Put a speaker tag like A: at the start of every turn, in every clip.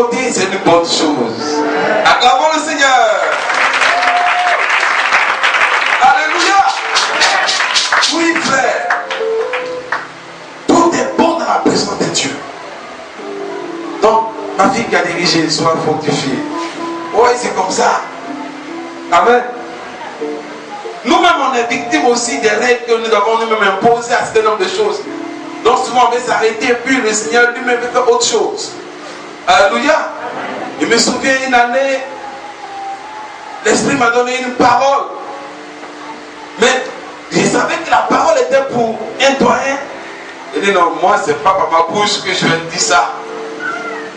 A: côté, c'est une bonne chose. Acclamons le Seigneur. Alléluia. Oui, frère. Tout est bon dans la présence de Dieu. Donc, ma fille qui a dirigé, soit fortifiée. Oui, c'est comme ça. Amen. Nous-mêmes, on est victimes aussi des règles que nous avons nous-mêmes imposées à ce nombre de choses. Donc souvent on veut s'arrêter, puis le Seigneur lui-même veut faire autre chose. Alléluia. Je me souviens une année, l'Esprit m'a donné une parole. Mais je savais que la parole était pour un doyen. Il dit non, moi c'est pas par ma bouche que je vais te dire ça.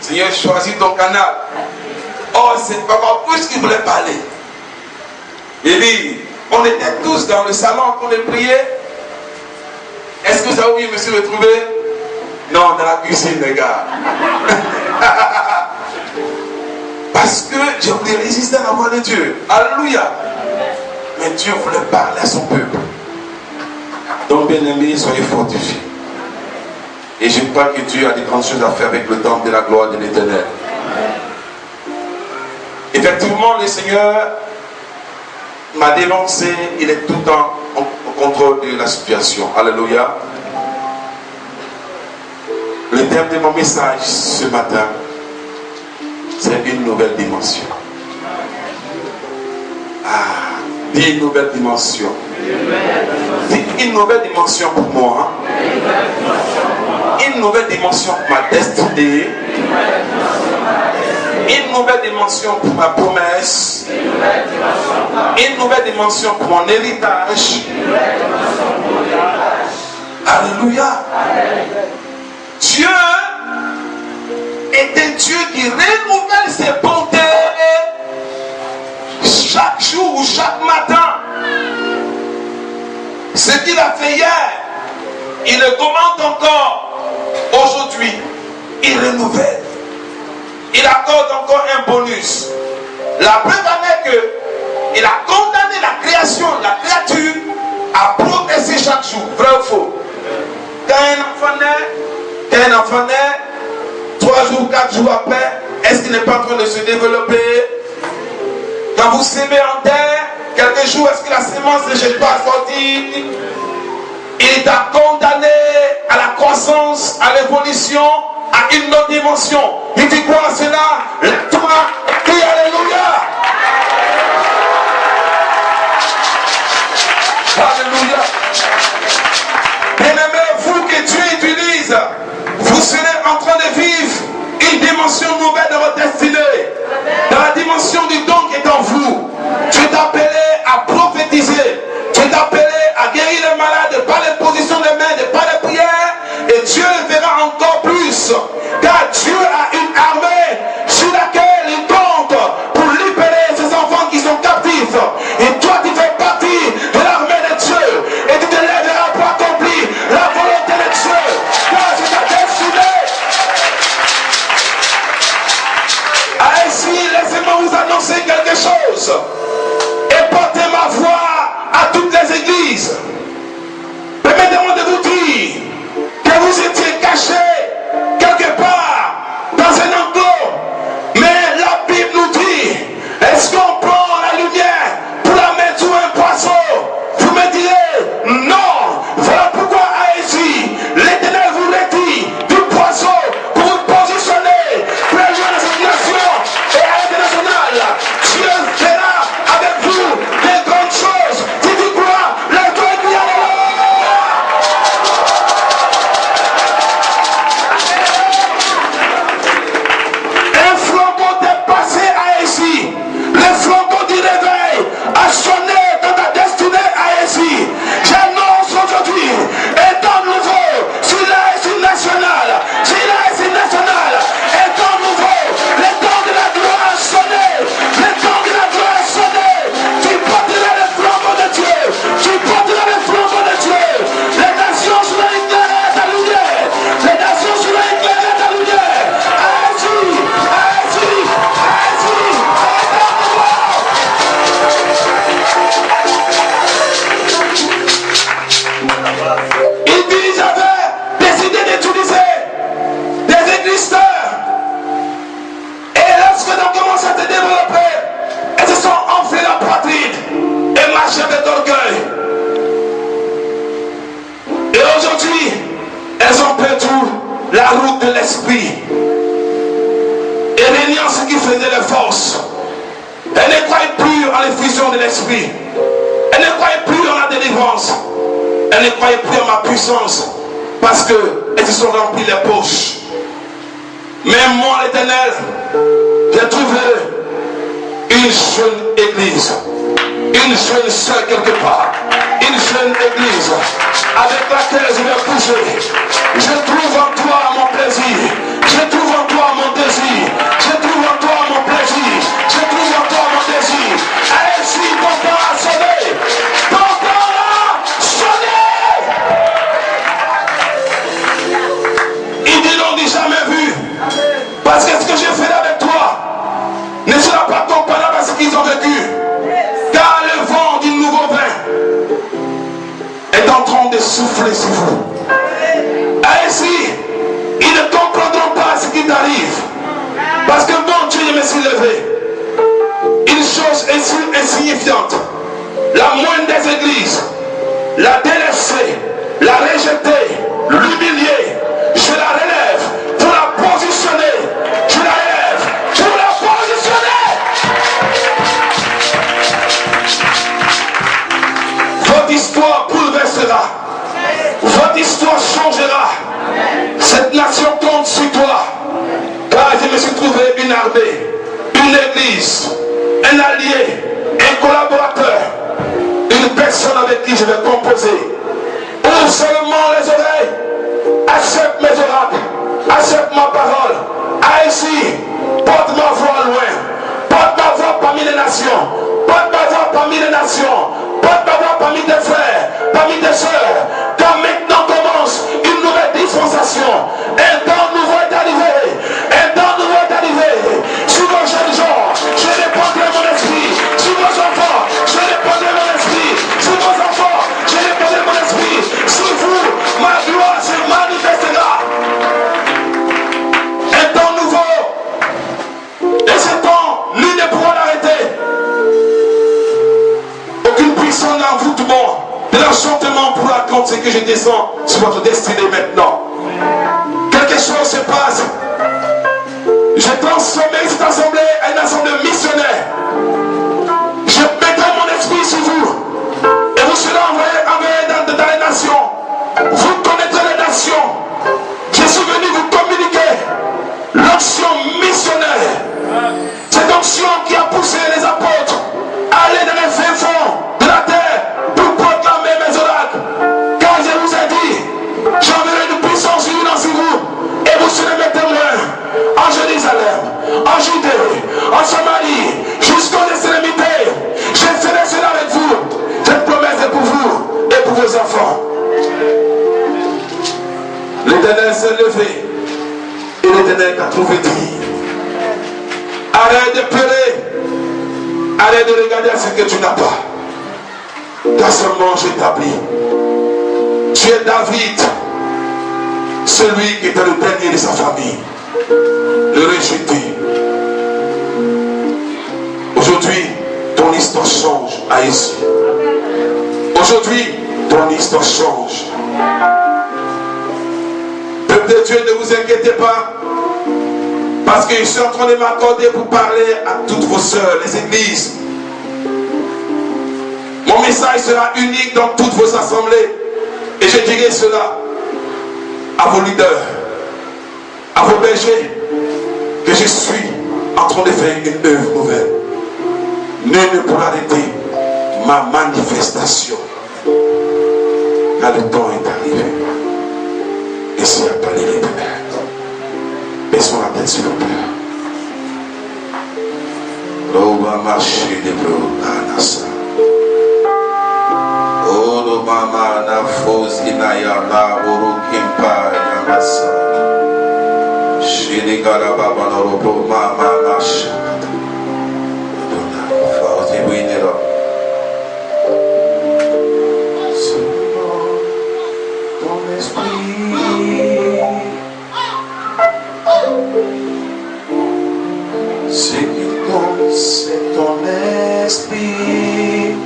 A: Seigneur, choisis ton canal. Oh, c'est pas ma bouche qui voulait parler. Il dit, on était tous dans le salon en train de prier. Est-ce que ça où je me suis retrouvé? Non, dans la cuisine, les gars. Parce que je voulais résister à la voix de Dieu. Alléluia. Mais Dieu voulait parler à son peuple. Donc, bien-aimés, soyez fortifiés. Et je crois que Dieu a des grandes choses à faire avec le temple de la gloire de l'Éternel. Effectivement, le Seigneur m'a dénoncé. Il est tout le temps au contrôle de la situation. Alléluia. Le thème de mon message ce matin, c'est une nouvelle dimension. Ah, dis une nouvelle dimension. Dis une nouvelle dimension pour moi. Une nouvelle dimension pour ma destinée. Une nouvelle dimension pour ma promesse. Une nouvelle dimension pour mon héritage. Alléluia. Dieu est un Dieu qui renouvelle ses bontés chaque jour ou chaque matin. Ce qu'il a fait hier, il le commande encore aujourd'hui. Il renouvelle. Il accorde encore un bonus. La preuve en est qu'il a condamné la création, la créature, à progresser chaque jour. Vrai ou faux? Quand un enfant naît, 3 jours, 4 jours après, est-ce qu'il n'est pas en train de se développer? Quand vous semez en terre, quelques jours, est-ce que la semence ne jette pas à sortir? Il t'a condamné à la croissance, à l'évolution, à une autre dimension. Il dit quoi à cela? Lève-toi, crie Alléluia. Alléluia. Bien-aimés, vous que Dieu utilise, vous serez en train de vivre une dimension nouvelle de votre destinée. Dans la dimension du don qui est en vous. Dieu t'a appelé à prophétiser. Dieu t'a appelé à guérir les malades par l'imposition des mains, par les prières. Et Dieu le verra encore plus. Car Dieu a une armée sur laquelle il compte pour libérer ses enfants qui sont captifs. Et toi, tu fais partie de l'armée de Dieu. Et tu te lèveras pour accomplir la volonté de Dieu. Car c'est ta destinée. Ainsi, laissez-moi vous annoncer quelque chose. Et portez ma voix à toutes les églises. Permettez-moi de vous dire que vous étiez cachés quelque part dans un enclos. Mais la Bible nous dit, est-ce qu'on prend la lumière pour la mettre sous un poisson? Vous me direz, non. Voilà pourquoi ainsi, l'Éternel vous retire du poisson pour vous positionner pour la joie de cette nation et à l'international. Dieu verra avec j'avais d'orgueil. Et aujourd'hui, elles ont perdu la route de l'esprit. Et régnant ce qui faisait les forces. Elles ne croyaient plus en l'effusion de l'esprit. Elles ne croyaient plus en la délivrance. Elles ne croyaient plus en ma puissance. Parce qu'elles se sont remplies les poches. Mais moi, l'Éternel, j'ai trouvé une jeune église. Une jeune sœur quelque part. Une jeune église avec laquelle je vais coucher. Je trouve en toi mon plaisir. Je trouve en toi mon désir. Je trouve en toi mon plaisir. Je trouve en toi mon désir. Ainsi, ton temps a sonné. Ton temps a sonné. Il dit l'on dit jamais vu. Parce que ce que j'ai fait avec toi ne sera pas comparable à ce qu'ils ont vécu. Car le vent du nouveau vin est en train de souffler sur vous. Ainsi, ils ne comprendront pas ce qui t'arrive. Parce que mon Dieu, je me suis levé. Une chose insignifiante. La moindre des églises, la délaisser, la rejeter, l'humilier, je la relève pour la positionner. Je la relève pour la positionner. Votre histoire bouleversera. Votre histoire changera. Cette nation compte sur toi. Car je me suis trouvé une armée, une église, un allié, un collaborateur, une personne avec qui je vais composer. Ouvre seulement les oreilles. Accepte mes oracles. Accepte ma parole. Ainsi, porte ma voix loin. Porte ma voix parmi les nations. Porte ma voix parmi les nations. Porte ma voix parmi tes frères, parmi tes soeurs. Car maintenant commence une nouvelle dispensation. Un temps nouveau est arrivé. Un temps nouveau est arrivé. Sur vos jeunes gens, je répandrai mon esprit. Sur vos enfants, je répandrai mon esprit. Sur vos enfants, je répandrai mon esprit. Sur vous, ma gloire se manifestera. Un temps nouveau. Et ce temps, nul ne pourra l'arrêter. Aucune puissance d'envoûtement, de l'enchantement pourra contre ce que je descends sur votre destinée maintenant. Quelque chose se passe. J'ai transformé cette assemblée en une assemblée missionnaire. Je mettrai mon esprit sur vous. Et vous serez envoyés dans les nations. Vous connaîtrez les nations. Je suis venu vous communiquer l'onction missionnaire. Cette onction qui a poussé les apôtres à aller dans les fins fonds de la terre pour proclamer mes oracles. Car je vous ai dit, j'enverrai une puissance humaine sur vous et vous serez mes témoins en Jérusalem, en Judée, en Samarie, jusqu'aux extrémités. Je ferai cela avec vous. Cette promesse est pour vous et pour vos enfants. L'Éternel s'est levé et l'Éternel t'a trouvé dit. Arrête de pleurer. Arrête de regarder à ce que tu n'as pas. Ta semence établie. Tu es David, celui qui était le dernier de sa famille, le rejeté. Aujourd'hui, ton histoire change à ici. Aujourd'hui, ton histoire change. Peuple de Dieu, ne vous inquiétez pas. Parce que je suis en train de m'accorder pour parler à toutes vos sœurs, les églises. Mon message sera unique dans toutes vos assemblées. Et je dirai cela à vos leaders, à vos bergers, que je suis en train de faire une œuvre nouvelle. Nul ne pourra arrêter ma manifestation. Car le temps est arrivé. Et c'est à parler l'Éternel. Baissons la tête sur le Père. L'Oba marché de l'eau à Nassa. Oh, le mama na fos inayala, oro kimpa yamasa. Shini garababa no robo mama masha. Fauzi winero. Ton esprit. Ce qui compte, c'est ton esprit.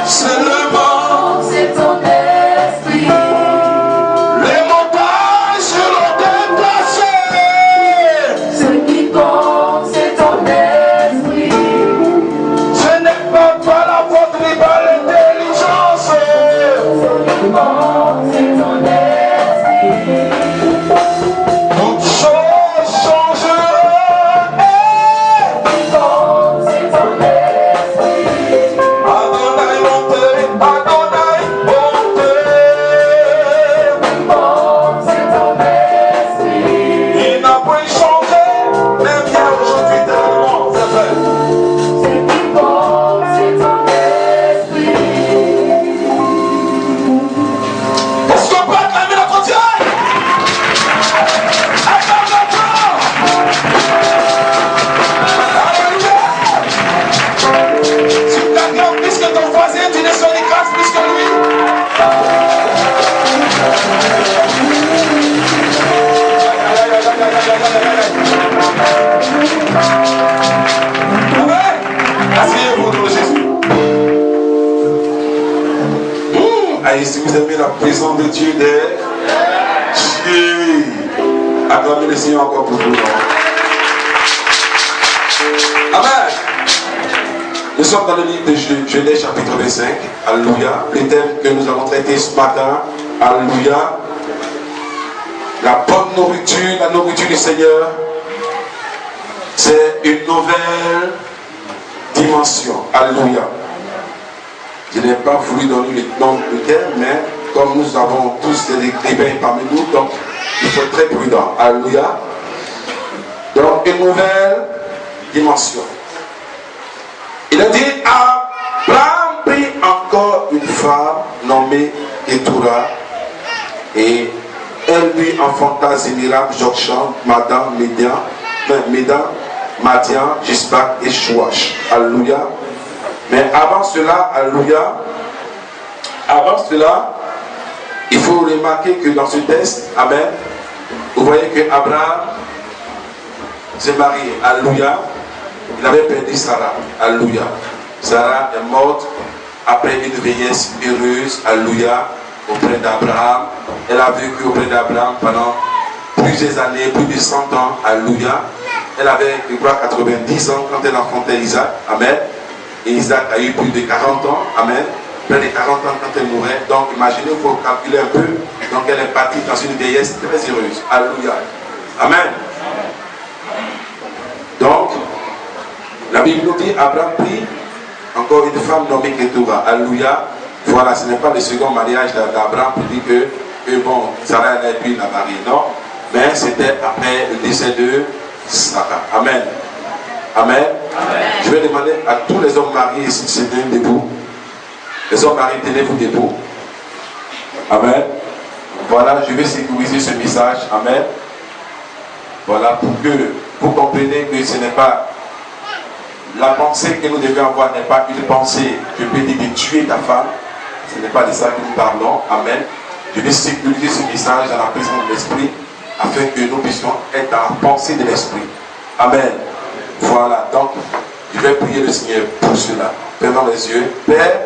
A: C'est le vent,
B: c'est ton esprit.
A: les montagnes seront déplacées.
B: Ce qui compte, c'est ton esprit.
A: Ce n'est pas la faute ni par l'intelligence.
B: Ce qui compte, c'est ton esprit.
A: Toutes choses changeront.
B: Ce qui compte, c'est ton esprit.
A: Adonai monte, Adonai monte.
B: Ce qui compte, c'est ton esprit.
A: Il n'a point changé, même bien aujourd'hui tellement, c'est vrai.
B: Ce qui compte, c'est ton esprit.
A: Est-ce qu'on peut acclamer notre Dieu? Acclame notre Dieu. Alléluia. Si tu t'acclames plus que ton voisin, tu ne sonnes grâce plus que lui. Amen. Asseyez-vous au nom de Jésus. Allez, si vous aimez la présence de Dieu derrière, acclamez le Seigneur encore pour vous. Amen. Nous sommes dans le livre de Genèse chapitre 25. Alléluia. Le thème que nous allons traiter ce matin. Alléluia. La bonne nourriture, la nourriture du Seigneur. C'est une nouvelle dimension. Alléluia. Je n'ai pas voulu donner le nom du thème, mais comme nous avons tous des écrivains parmi nous, donc il faut être très prudent. Alléluia. Donc une nouvelle dimension. Il a dit, Abraham prit encore une femme nommée Ketura et elle lui enfanta Zémiram, Jokshan, Madan, Madian, Gisbak et Chouach. Alléluia. Mais avant cela, alléluia, il faut remarquer que dans ce texte, amen, vous voyez que Abraham s'est marié, alléluia, il avait perdu Sarah, alléluia. Sarah est morte après une vieillesse heureuse, alléluia, auprès d'Abraham. Elle a vécu auprès d'Abraham pendant plusieurs années, plus de 100 ans, alléluia. Elle avait, je crois, 90 ans quand elle enfantait Isaac, amen. Et Isaac a eu plus de 40 ans, amen. Près de 40 ans quand elle mourait. Donc imaginez, il faut calculer un peu. Donc elle est partie dans une vieillesse très heureuse. Alléluia. Amen. Donc, la Bible nous dit, Abraham prit encore une femme nommée Ketura. Alléluia. Voilà, ce n'est pas le second mariage d'Abraham qui dit que bon, Sarah n'a pu la marier. Non. Mais c'était après le décès de Sarah. Amen. Amen. Amen. Je vais demander à tous les hommes mariés ici de se tenir debout. Les hommes mariés, tenez-vous debout. Amen. Voilà, je vais sécuriser ce message. Amen. Voilà, pour que vous compreniez que ce n'est pas la pensée que nous devons avoir, n'est pas une pensée, je peux dire, de tuer ta femme. Ce n'est pas de ça que nous parlons. Amen. Je vais sécuriser ce message dans la présence de l'Esprit afin que nous puissions être dans la pensée de l'Esprit. Amen. Voilà, donc je vais prier le Seigneur pour cela. Fermons les yeux. Père,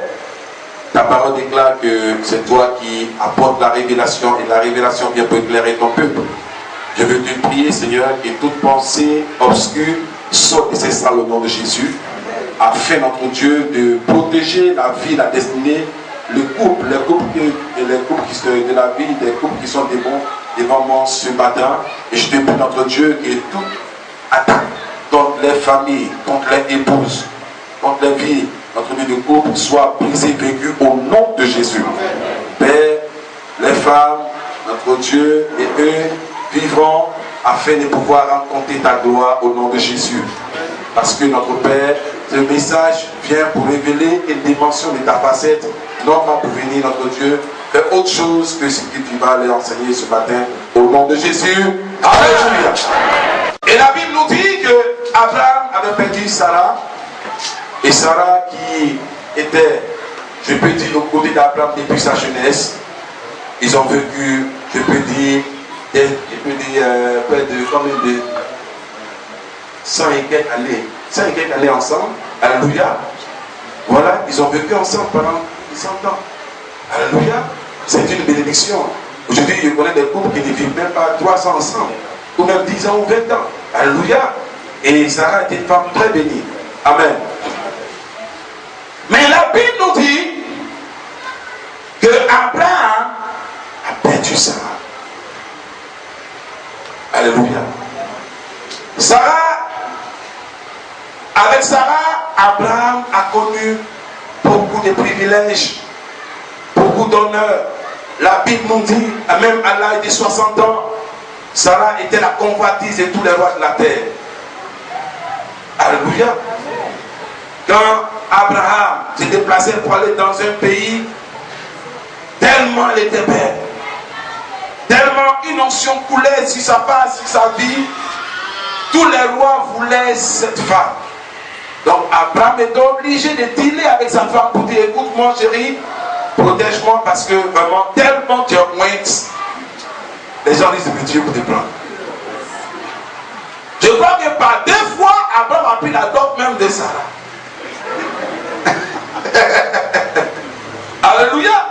A: ta parole déclare que c'est toi qui apportes la révélation et la révélation vient pour éclairer ton peuple. Je veux te prier, Seigneur, que toute pensée obscure saute de ses salles au nom de Jésus, afin, notre Dieu, de protéger la vie, la destinée, les couples qui sont de la vie, des couples qui sont devant moi ce matin. Et je te prie, notre Dieu, que toute attaque contre les familles, contre les épouses, contre les vies, notre vie de couple soit brisée, vécue au nom de Jésus. Père, les femmes, notre Dieu, et eux vivront afin de pouvoir rencontrer ta gloire au nom de Jésus. Parce que notre Père, ce message vient pour révéler une dimension de ta facette, non pas pour venir, notre Dieu, faire autre chose que ce que tu vas leur enseigner ce matin au nom de Jésus. Alléluia. Et la Bible nous dit que Abraham avait perdu Sarah, et Sarah qui était, je peux dire, au côté d'Abraham depuis sa jeunesse. Ils ont vécu, je peux dire, près de combien de 100 et quelques années, 100 et quelques années ensemble. Alléluia. Voilà, ils ont vécu ensemble pendant 100 ans. Alléluia. C'est une bénédiction. Aujourd'hui, je connais des couples qui ne vivent même pas 3 ans ensemble, ou même 10 ans ou 20 ans. Alléluia. Et Sarah était une femme très bénie. Amen. Mais la Bible nous dit que Abraham a perdu Sarah. Alléluia. Avec Sarah, Abraham a connu beaucoup de privilèges, beaucoup d'honneur. La Bible nous dit, même à l'âge de 60 ans, Sarah était la convoitise de tous les rois de la terre. Alléluia. Quand Abraham se déplaçait pour aller dans un pays, tellement elle était belle, tellement une onction coulait sur sa face, sur sa vie, tous les rois voulaient cette femme. Donc Abraham était obligé de dealer avec sa femme pour dire, écoute mon chéri, protège-moi parce que vraiment tellement tu es ointe. Les gens disent que Dieu pour te prendre. Je crois que par 2 fois, Abraham a pris la dot même de Sarah. Alléluia.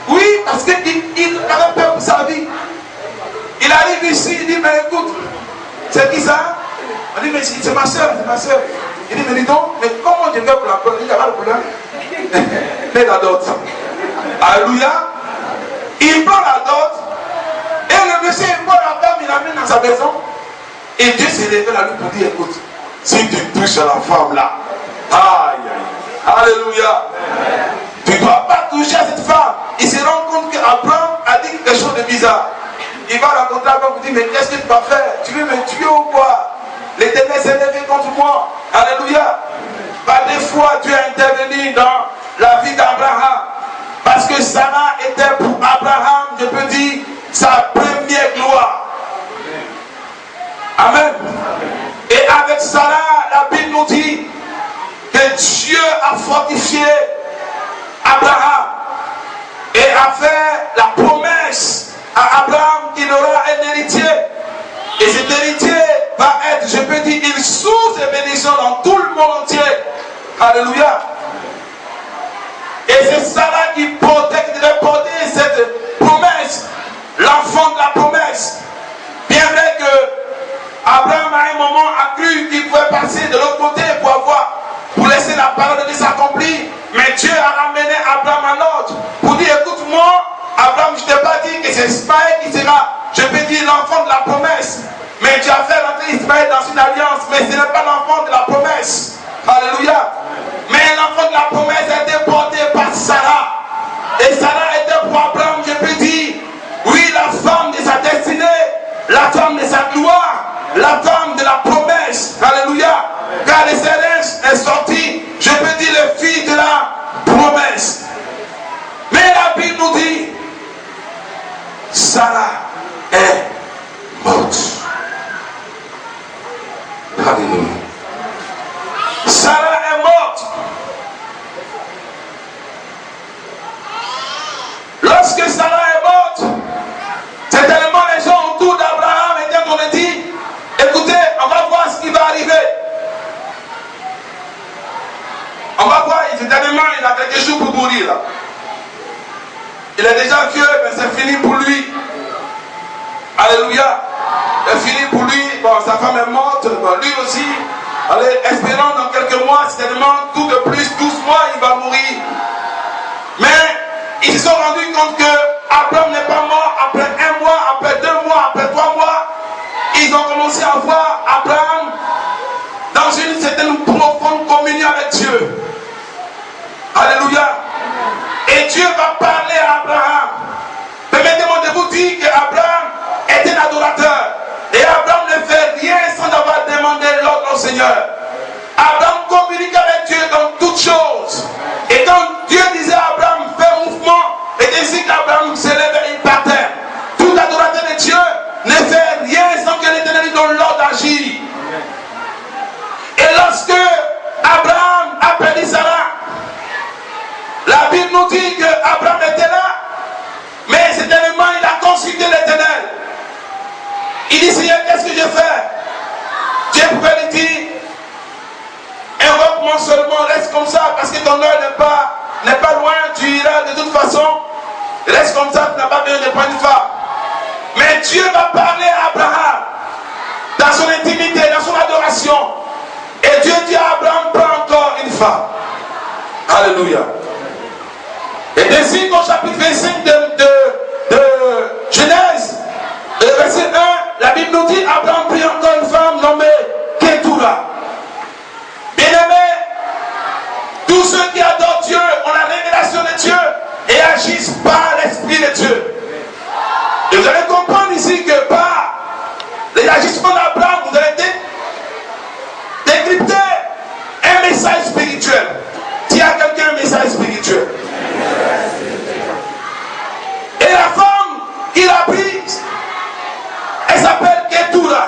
A: Oui, parce qu'il avait peur pour sa vie. Il arrive ici, il dit, mais écoute, c'est qui ça? On dit, mais c'est ma soeur, c'est ma soeur. Il dit, mais dis donc, mais comment je vais pour la prendre? Il dit, il n'y a pas de problème. Mais la dot. Alléluia. Il prend la dot. Et le monsieur, il prend la femme, il l'amène dans sa maison. Et Dieu s'est révélé à lui pour dire, écoute, si tu touches à la femme là, aïe, aïe, alléluia, tu ne dois pas toucher à cette femme. Il se rend compte qu'Abraham a dit quelque chose de bizarre. Il va rencontrer Abraham et dit, mais qu'est-ce que tu vas faire? Tu veux me tuer ou quoi? L'Éternel s'est levé contre moi. Alléluia. Par 2 fois, Dieu a intervenu dans la vie d'Abraham. Parce que Sarah était pour Abraham, je peux dire, sa première gloire. Amen. Et avec Sarah, la Bible nous dit que Dieu a fortifié Abraham et a fait la promesse à Abraham qu'il aura un héritier. Et cet héritier va être, je peux dire, une source de bénédiction dans tout le monde entier. Alléluia. Et c'est Sarah qui devait porter cette promesse, l'enfant de la promesse. Bien vrai que Abraham à un moment a cru qu'il pouvait passer de l'autre côté pour laisser la parole de Dieu s'accomplir. Mais Dieu a ramené Abraham à l'autre pour dire, écoute-moi, Abraham, je ne t'ai pas dit que c'est Ismaël qui sera, je peux dire, l'enfant de la promesse. Mais tu as fait rentrer Ismaël dans une alliance, mais ce n'est pas l'enfant de la promesse. Alléluia. Mais l'enfant de la promesse a été porté par Sarah. Et Sarah était pour Abraham, je peux dire, oui, la femme de sa destinée, la femme de sa gloire, la femme de la promesse. Alléluia. Car les Célestes est sorti, je peux dire, le fils de la promesse. Mais la Bible nous dit, Sarah est morte. Alléluia. Sarah est morte. Lorsque Sarah est morte, c'est tellement les gens autour d'Abraham étaient qu'on a dit, écoutez, on va voir ce qui va arriver. On va voir, évidemment, il a quelque chose pour mourir là. Il est déjà vieux, mais c'est fini pour lui. Alléluia. C'est fini pour lui. Bon, sa femme est morte, bon, lui aussi. Allez, espérons dans quelques mois, certainement, tout de plus, 12 mois, il va mourir. Mais ils se sont rendus compte que Abraham n'est pas mort après 1 mois, après 2 mois, après 3 mois. Ils ont commencé à voir Abraham dans une certaine profonde communion avec Dieu. Alléluia. Et Dieu va parler à Abraham. Permettez-moi de vous dire qu'Abraham est un adorateur. Et Abraham ne fait rien sans avoir demandé l'ordre au Seigneur. Abraham communique avec Dieu dans toutes choses. Et quand Dieu disait à Abraham, fais mouvement, et ainsi qu'Abraham se lève et il partait. Tout adorateur de Dieu ne fait rien sans que l'Éternel lui donne l'ordre d'agir. Et lorsque Abraham a perdu Sarah, la Bible nous dit qu'Abraham était là, mais certainement il a consulté l'Éternel. Il dit, Seigneur, qu'est-ce que je fais? Dieu pouvait lui dire, invoque-moi seulement, reste comme ça, parce que ton heure n'est pas loin, tu iras de toute façon. Reste comme ça, tu n'as pas besoin de prendre une femme. Mais Dieu va parler à Abraham dans son intimité, dans son adoration. Et Dieu dit à Abraham, prends encore une femme. Alléluia. Et désigne au chapitre 25 de Genèse, le verset 1, la Bible nous dit, Abraham prit encore une femme nommée Ketura. Bien-aimé, tous ceux qui adorent Dieu ont la révélation de Dieu et agissent par l'Esprit de Dieu. Et vous allez comprendre ici que par les agissements d'Abraham, vous allez décrypter un message spirituel. Dis à quelqu'un un message spirituel. Et la femme qu'il a prise, elle s'appelle Ketura.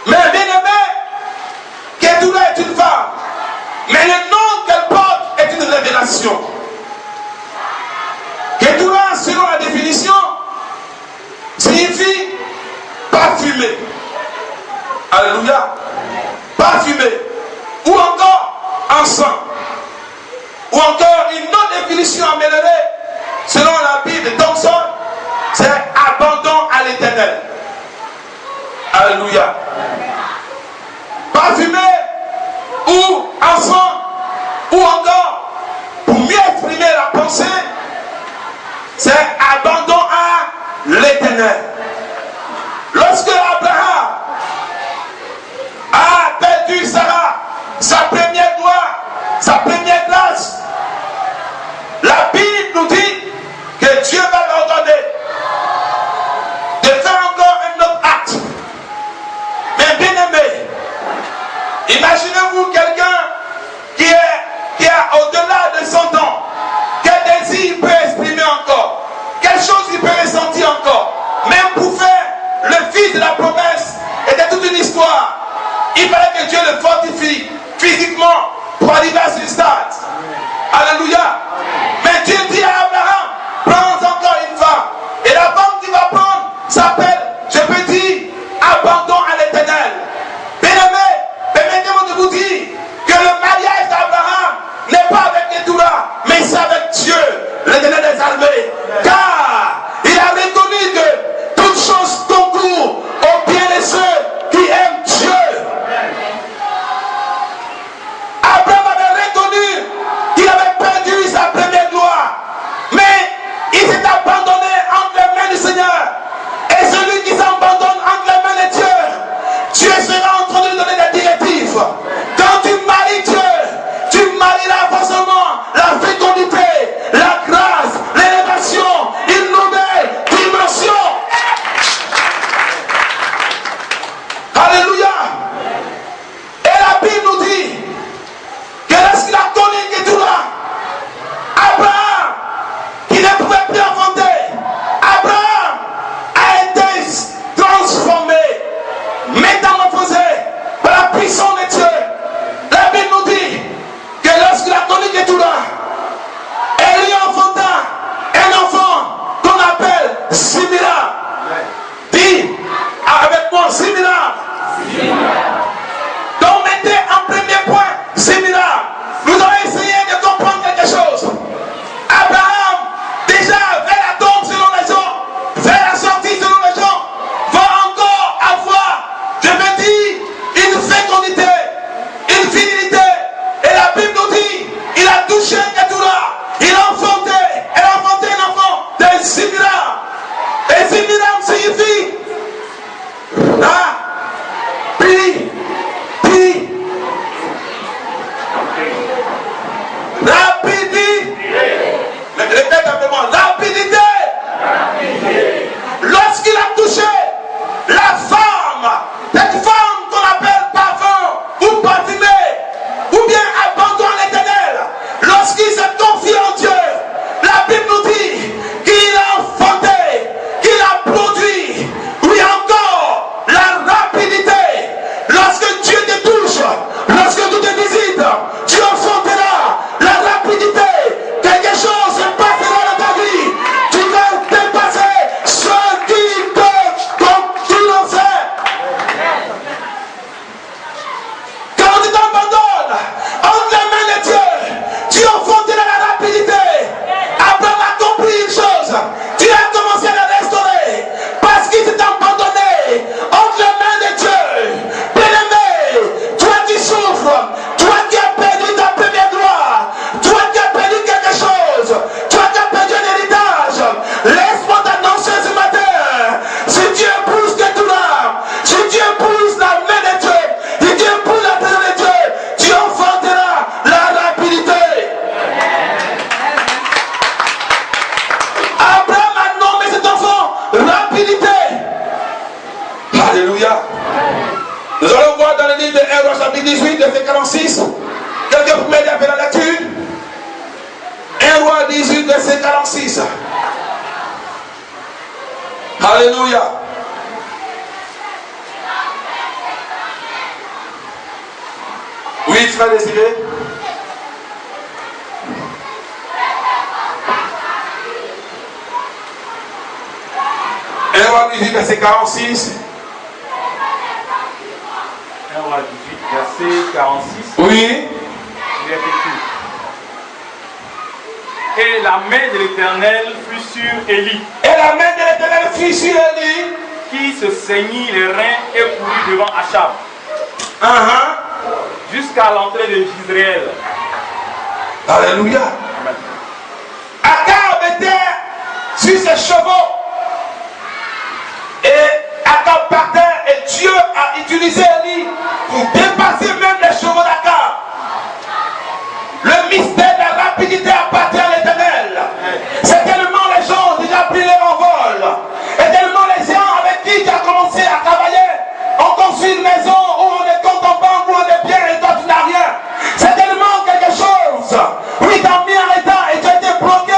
A: Mais bien aimé, Ketura est une femme. Mais le nom qu'elle porte est une révélation. Ketura, selon la définition, signifie parfumé. Alléluia. Parfumé. Ou encore encens. Ou encore une autre définition améliorée, selon la Bible de Thompson, c'est abandon à l'Éternel. Alléluia. Parfumé ou encens, ou encore, pour mieux exprimer la pensée, c'est abandon à l'Éternel. Lorsque Abraham a perdu Sarah, sa première gloire, sa première grâce, la Bible nous dit que Dieu va leur donner de faire encore un autre acte. Mais bien aimé, imaginez-vous quelqu'un qui a au-delà de 100 ans, quel désir il peut exprimer encore, quelle chose il peut ressentir encore, même pour faire le fils de la promesse était toute une histoire. Il fallait que Dieu le fortifie physiquement pour arriver à ce stade. Alléluia. Mais Dieu dit à Abraham, prends encore une femme. Et la femme qu'il va prendre s'appelle, je peux dire, abandon à l'Éternel. Bien-aimé, permettez-moi de vous dire que le mariage d'Abraham n'est pas avec Ketura, mais c'est avec Dieu, l'Éternel des armées. Car il a reconnu que toute chose concourt au bien de ceux qui aiment Dieu. Abraham avait reconnu Alléluia. Oui, frère Désiré. Et on va lui dire verset 46.
C: 1 roi 18, verset 46.
A: Oui.
C: Il est écrit. Et la main de l'Éternel fut sur Élie,
A: Et la main de l'Éternel fut sur Élie.
C: qui se saignit les reins et courut devant Achab, jusqu'à l'entrée de Jizréel.
A: Alléluia. Akab était sur ses chevaux. Et Akab partait et Dieu a utilisé Élie pour dépasser même les chevaux d'Akab. Le mystère de la rapidité appartient à l'Éternel. C'est tellement les gens ont déjà pris leur envol. Et tellement les gens avec qui tu as commencé à travailler ont construit une maison où on est compte en banque, où on est bien et toi tu n'as rien. C'est tellement quelque chose. Oui, tu as mis en état et tu as été bloqué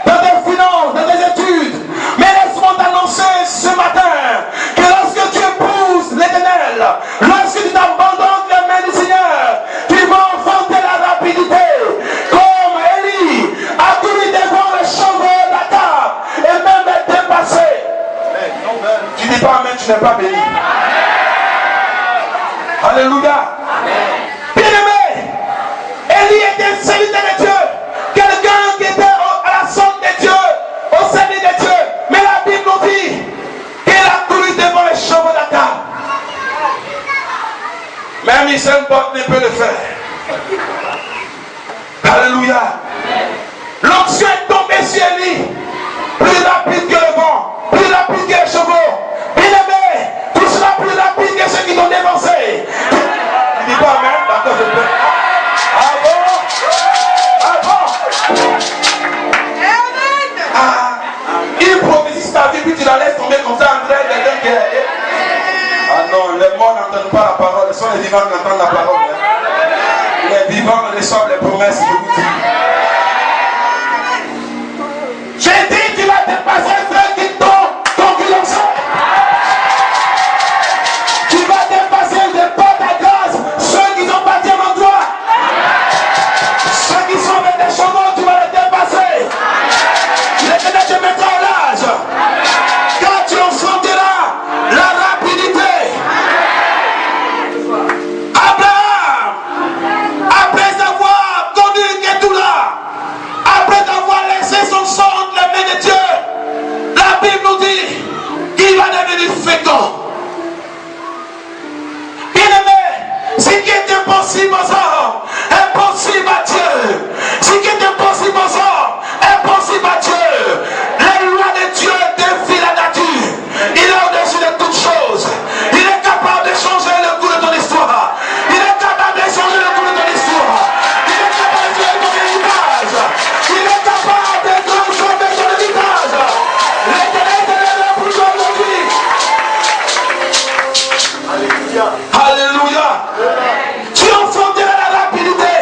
A: dans tes finances, dans tes études. Mais laisse-moi t'annoncer ce matin que lorsque tu épouses l'Éternel, lorsque tu t'abandonnes les mains du Seigneur, tu vas enfanter la rapidité. Comme Élie a couru devant les chevaux d'Akab et même est dépassé. Tu dis pas amen, tu n'es pas béni. Alléluia. Bien-aimé, Élie était un serviteur de Dieu. Quelqu'un qui était à la sonde de Dieu, au service de Dieu. Mais la Bible nous dit qu'il a couru devant les chevaux d'Akab. Même Michel Bott ne peut le faire. Alléluia. L'onction est tombée sur Élie. Plus rapide que le vent, plus rapide que les chevaux. Bien-aimé, tu seras plus rapide que ceux qui t'ont dévancé. Tu dis pas amen, d'accord, je peux. Ah bon? Ah bon? Il prophétise ta vie, puis tu la laisses tomber comme ça en train quelqu'un qui est. Ah non, les morts n'entendent pas la parole, ce sont les vivants qui entendent la parole. Hein. Les vivants reçoivent les promesses, je vous dis. J'ai dit, tu vas dépasser ceux qui t'ont concurrencé. Tu vas dépasser de par ta grâce ceux qui sont partis avant toi. Ceux qui sont avec des chevaux, tu vas les dépasser. L'Éternel te mettra à l'âge. Quand tu enfanteras la rapidité. Abraham, après avoir connu Ketura, après avoir laissé son sang entre les mains de Dieu, la Bible nous dit qu'il va devenir fécond. Bien-aimé, ce qui est impossible aux hommes, impossible à Dieu. Ce qui est impossible aux hommes, impossible à Dieu. Les lois de Dieu défient la nature. Il est au-dessus de toutes choses. Il est capable de changer le cours de ton histoire. Il est capable de changer le cours de ton histoire. Il est capable de changer ton héritage. Il est capable de transformer ton héritage. L'Éternel te lève pour toi aujourd'hui. Alléluia. Tu enfanteras la rapidité.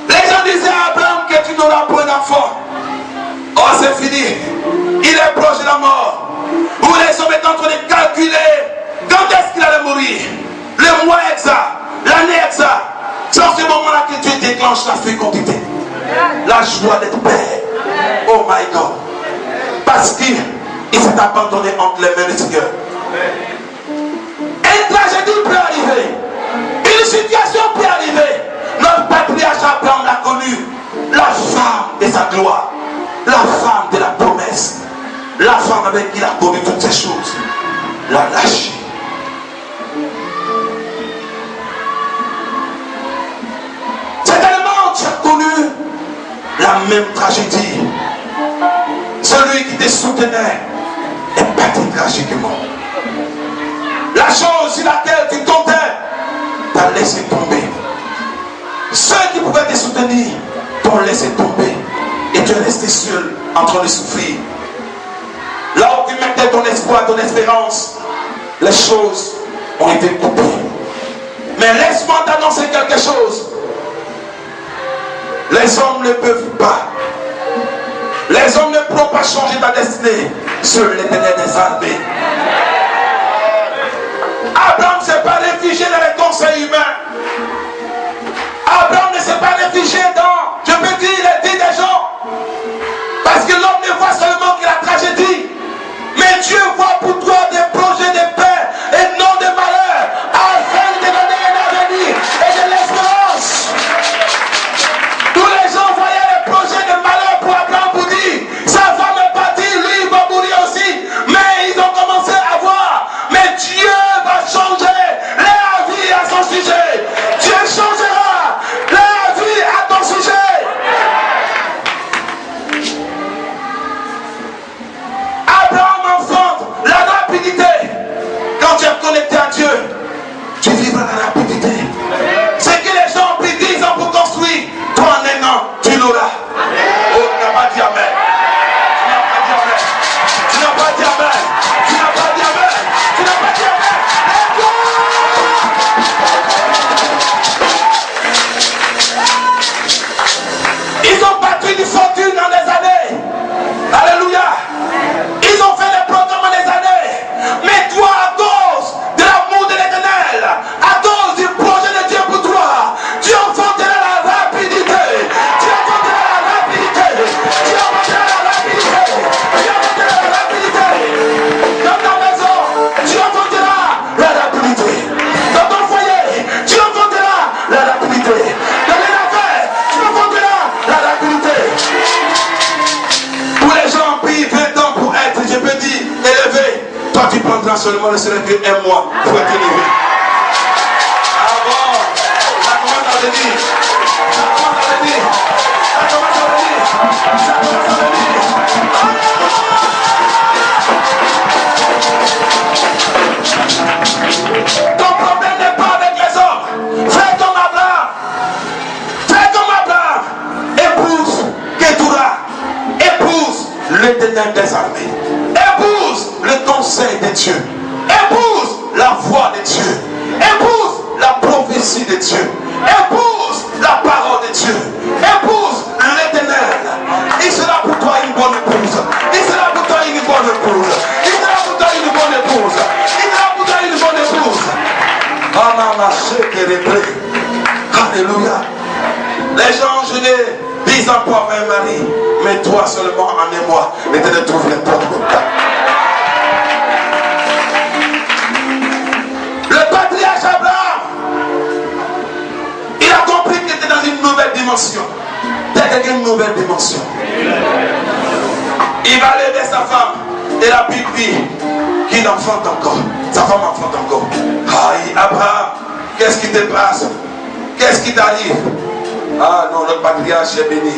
A: Les gens disaient à Abraham que tu n'auras point d'enfant. Oh, c'est fini. Il est proche de la mort. Où les hommes étaient en train de calculer quand est-ce qu'il allait mourir. Le mois exact, l'année exacte. C'est en ce moment-là que Dieu déclenche la fécondité. La joie d'être père. Oh my God. Parce qu'il s'est abandonné entre les mains du Seigneur. Une tragédie peut arriver. Une situation peut arriver. Notre patriarche Abraham l'a connu. La femme de sa gloire. La femme de la promesse. La femme avec qui il a connu toutes ces choses. L'a lâché. C'est tellement tu as connu la même tragédie. Celui qui te soutenait est parti tragiquement. La chose sur laquelle tu comptais t'a laissé tomber. Ceux qui pouvaient te soutenir t'ont laissé tomber. Et tu es resté seul en train de souffrir. Là où tu mettais ton espoir, ton espérance, les choses ont été coupées. Mais laisse-moi t'annoncer quelque chose. Les hommes ne peuvent pas. Les hommes ne pourront pas changer ta destinée. sur l'Éternel des armées. Abraham ne s'est pas réfugié dans les conseils humains. Abraham ne s'est pas réfugié dans, je peux dire, les dits des gens. Parce que l'homme ne voit seulement que la tragédie. Mais Dieu voit pour toi des projets de paix et non de malheur, afin de te donner un avenir et de l'espérance. Tous les gens voyaient les projets de malheur pour Abraham pour dire, sa femme est partie, lui il va mourir aussi. Mais ils ont commencé à voir, mais Dieu va changer la vie à son sujet. Dieu changera la vie à ton sujet. Abraham enfante la rapidité. Quand tu es connecté à Dieu, tu vivras la rapidité. Ce que les gens ont pris 10 ans pour construire, toi en un an, tu l'auras. Oh, tu n'as pas dit amen. Tu n'as pas dit amen. Tu n'as pas dit amen. Tu n'as pas dit amen. Ils ont battu une fortune dans des années. Alléluia. Ils ont fait des programmes dans des années. Mais toi, à cause de l'amour de l'Éternel, à cause du projet de Dieu pour toi, Dieu enfantera la rapidité. Dieu enfantera la rapidité. Dieu enfantera la rapidité. Dieu enfantera la rapidité. Dans ta maison, Dieu enfantera la rapidité. Dans ton foyer, Dieu enfantera la rapidité. Dans les affaires, Dieu enfantera la rapidité. Tous les gens prient 20 ans pour être, je peux dire, élevé. Toi, tu prendras seulement ne serait que 1 mois pour être élevé. Ah bon, ça commence à venir. Ça commence à venir. Ça commence à venir. Ça commence à venir. Ton problème n'est pas avec les hommes. Fais comme Abraham. Fais comme Abraham. Épouse Ketura. Épouse l'Éternel des armées. Épouse le conseil de Dieu. Épouse la voix de Dieu. Épouse la prophétie de Dieu. Épouse la parole de Dieu. Épouse l'Éternel. Il sera pour toi une bonne épouse. Il sera pour toi une bonne épouse. Il sera pour toi une bonne épouse. Il sera pour toi une bonne épouse. Alléluia. Les gens, je n'ai 10 ans pour avoir un mari, mais toi seulement en un mois, l'Éternel trouverait pas. Le patriarche Abraham, il a compris qu'il était dans une nouvelle dimension. Peut-être une nouvelle dimension. Il va aller vers sa femme, et la Bible dit qu'il enfante encore. Sa femme enfante encore. Aïe, Abraham, qu'est-ce qui te passe? Qu'est-ce qui t'arrive? Ah non, notre patriarche est béni.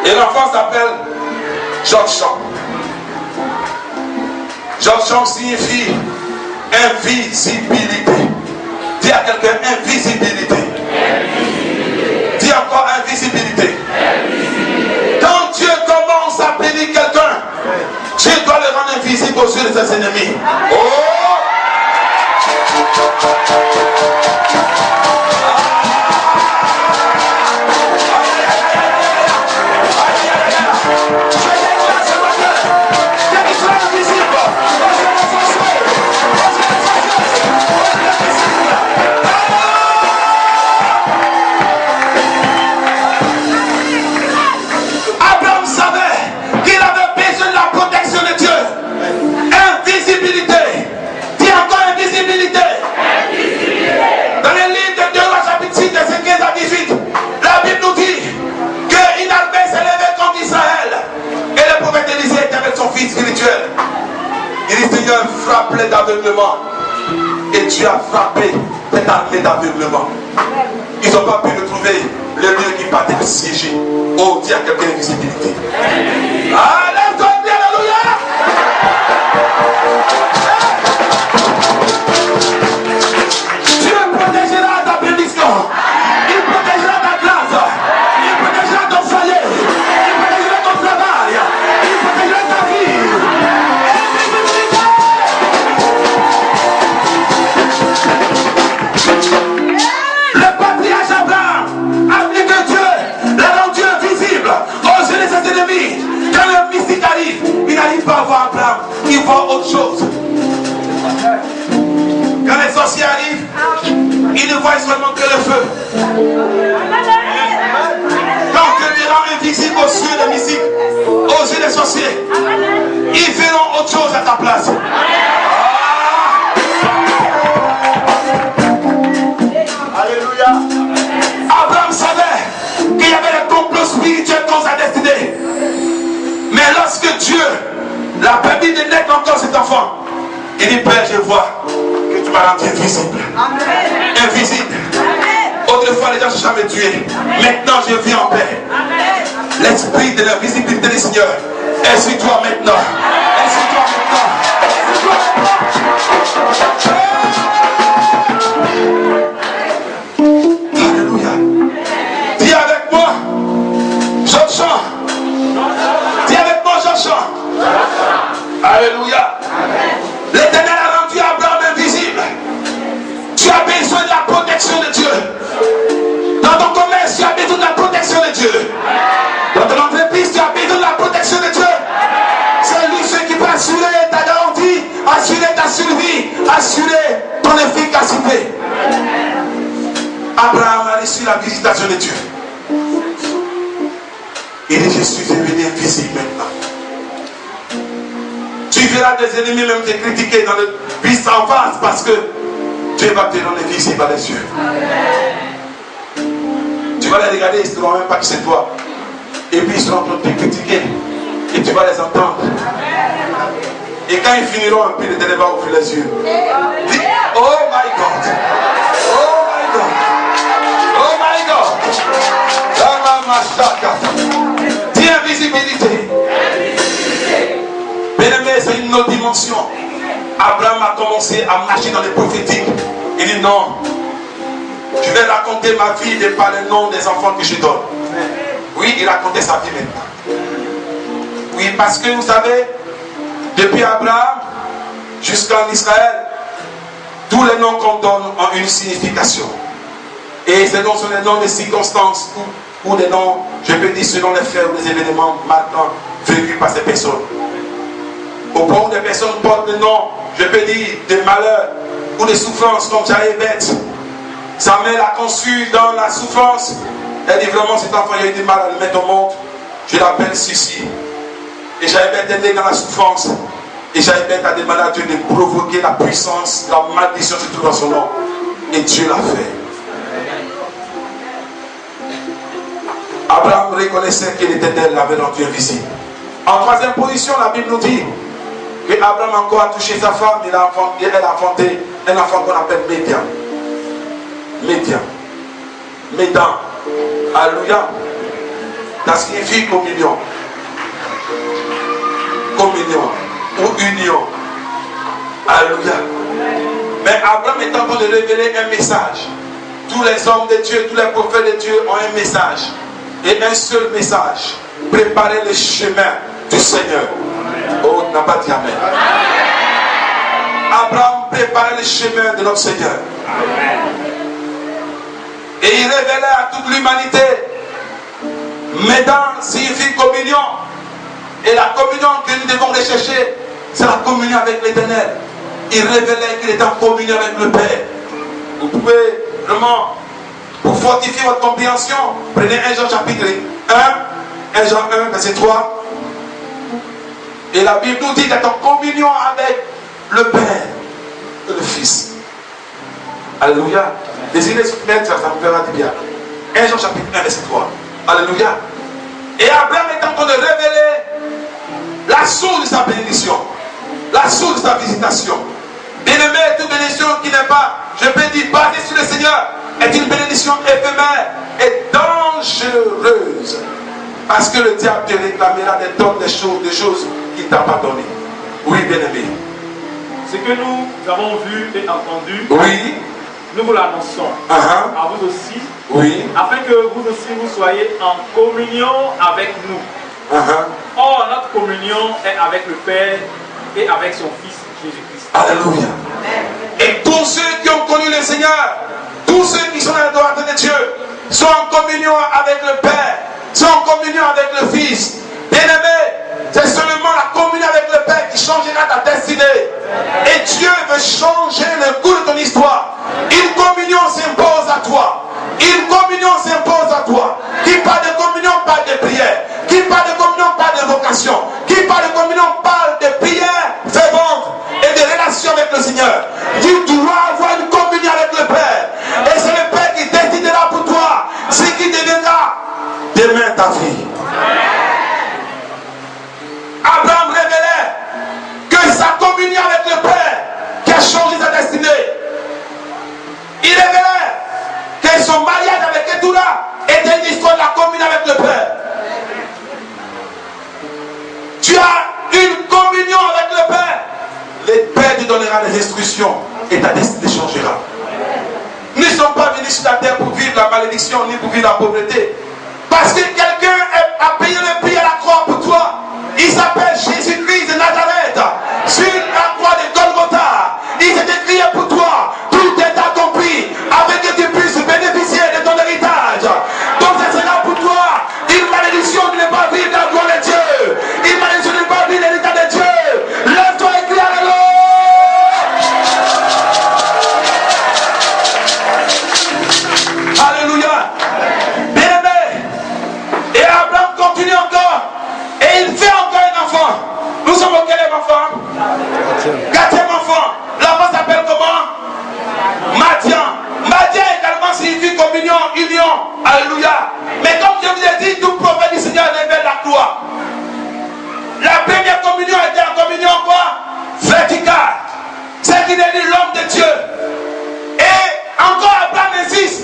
A: Et l'enfant s'appelle Jokshan. Jokshan signifie invisibilité. Dis à quelqu'un invisibilité. Dis encore invisibilité. Quand Dieu commence à bénir quelqu'un, Dieu doit le rendre invisible aux yeux de ses ennemis. Oh! Abraham savait qu'il avait besoin de la protection de Dieu. Invisibilité. Dis encore invisibilité. Dans le livre de 2 Rois chapitre 6, verset 15 à 18, la Bible nous dit qu'une armée s'est levée contre Israël. Et le prophète Élisée était avec son fils spirituel. Il dit, Seigneur, frappe-les d'aveuglement. Et Dieu a frappé cette armée d'aveuglement. Ils n'ont pas pu retrouver le lieu qui partait de siéger. Oh, dis à quelqu'un invisibilité. Alléluia, alléluia. Dieu protégera ta bénédiction. Il protégera ta classe. Il protégera ton foyer. Il protégera ton travail. Il protégera ta vie. Le patriarche Abraham a dit que Dieu l'a rendu invisible aux yeux de ses ennemis. Quand le feu. Quand Dieu te rend invisible aux yeux des mystiques, aux yeux des sorciers, ils verront autre chose à ta place. Alléluia. Abraham savait qu'il y avait des complots spirituels dans sa destinée. Mais lorsque Dieu l'a permis de naître encore cet enfant, il dit, Père, je vois que tu m'as rendu invisible. Invisible. Autrefois, les gens ne sont jamais tués. Maintenant, je vis en paix. L'esprit de l'invisibilité du Seigneur est sur toi maintenant. Est sur toi maintenant. Alléluia. Dis avec moi, Jean-Jean. Dis avec moi, Jean-Jean. Alléluia. L'Éternel a rendu Abraham invisible. Tu as besoin de la protection de Dieu. Dans ton commerce, tu as besoin de la protection de Dieu. Dans ton entreprise, tu as besoin de la protection de Dieu. C'est lui ce qui peut assurer ta garantie, assurer ta survie, assurer ton efficacité. Abraham a reçu la visitation de Dieu. Il dit, je suis devenu invisible maintenant. Tu verras des ennemis même te critiquer dans le vice en face parce que Dieu va te rendre visible à les yeux. Tu vas les regarder, ils ne sauront même pas que c'est toi. Et puis ils seront en train de te critiquer. Et tu vas les entendre. Et quand ils finiront un peu, le Éternel va ouvrir les yeux. Dis, oh my God. Oh my God. Oh my God. Dis invisibilité. Bien-aimé, c'est une autre dimension. Abraham a commencé à marcher dans les prophétiques. Il dit non. Je vais raconter ma vie de par le nom des enfants que je donne. Oui, il racontait sa vie maintenant. Oui, parce que vous savez, depuis Abraham jusqu'en Israël, tous les noms qu'on donne ont une signification. Et ce sont les noms de circonstances ou des noms, je peux dire, selon les faits ou les événements marquants vécus par ces personnes. Au point où des personnes portent le nom, je peux dire, des malheurs ou des souffrances comme Jaébet. Sa mère l'a conçu dans la souffrance. Elle dit vraiment, cet enfant, il a eu du mal à le mettre au monde. Je l'appelle Sissi. Et Jaébet est né dans la souffrance. Et Jaébet a demandé à Dieu de provoquer la puissance, la malédiction surtout dans son nom. Et Dieu l'a fait. Abraham reconnaissait que l'Éternel l'avait rendu invisible. En troisième position, la Bible nous dit que Abraham encore a touché sa femme. Elle a enfanté un enfant qu'on appelle Médian. Médian. Médan. Alléluia. Ça signifie communion. Communion. Ou union. Alléluia. Mais Abraham est en train de révéler un message. Tous les hommes de Dieu, tous les prophètes de Dieu ont un message. Et un seul message. Préparer le chemin du Seigneur. Oh, n'a pas dit Amen. Abraham préparait le chemin de notre Seigneur. Et il révélait à toute l'humanité. Médan signifie communion. Et la communion que nous devons rechercher, c'est la communion avec l'Éternel. Il révélait qu'il était en communion avec le Père. Vous pouvez vraiment, pour fortifier votre compréhension, prenez 1 Jean chapitre 1 Jean 1 verset 3. Et la Bible nous dit d'être en communion avec le Père et le Fils. Alléluia. Désirez soumettre ça, ça me fera du bien. 1 Jean chapitre 1 verset 3. Alléluia. Et Abraham est en train de révéler la source de sa bénédiction, la source de sa visitation. Bien-aimé, toute bénédiction qui n'est pas, je peux dire, basée sur le Seigneur, est une bénédiction éphémère et dangereuse. Parce que le diable te réclamera des tonnes de choses qu'il ne t'a pas données. Oui, bien-aimé.
C: Ce que nous avons vu et entendu,
A: oui,
C: nous vous l'annonçons à vous aussi,
A: oui,
C: afin que vous aussi vous soyez en communion avec nous. Or, notre communion est avec le Père et avec son Fils Jésus-Christ.
A: Alléluia. Et tous ceux qui ont connu le Seigneur, tous ceux qui sont à la droite de Dieu, sont en communion avec le Père, sont en communion avec le Fils. Bien-aimé, c'est seulement la communion avec le Père qui changera ta destinée. Et Dieu veut changer le cours de ton histoire. Une communion s'impose à toi. Une communion s'impose à toi. Qui parle de communion parle de prière. Qui parle de communion parle de vocation. Qui parle de communion parle de prière fervente et de relation avec le Seigneur. Tu dois avoir une communion avec le Père. Et c'est le Père qui décidera pour toi ce qui deviendra demain ta vie. Abraham révélait que sa communion avec le Père qui a changé sa destinée. Il révélait que son mariage avec Ketura était une histoire de la communion avec le Père. Tu as une communion avec le Père. Le Père te donnera les instructions et ta destinée changera. Nous ne sommes pas venus sur la terre pour vivre la malédiction ni pour vivre la pauvreté. Parce que quelqu'un a payé le prix à la croix pour toi. Il s'appelle Jésus-Christ de Nazareth. Sur la croix de Golgotha, il s'est écrit pour toi. Tout est accompli avec que tu puisses bénéficier de ton héritage. Donc ce sera pour toi une malédiction de ne pas vivre la gloire de Dieu. Une malédiction de ne pas vivre l'héritage de Dieu. Lève-toi et crie alléluia. Alléluia. Bien-aimé. Et Abraham continue encore. Et il fait encore un enfant. Nous sommes au quel enfant? Quatrième enfant. L'enfant s'appelle comment? Madian. Madian également signifie communion, union. Alléluia. Mais comme je vous ai dit, tout prophète du Seigneur révèle la gloire. La première communion était en communion quoi? Verticale. C'est qui est l'homme de Dieu. Et encore Abraham insiste.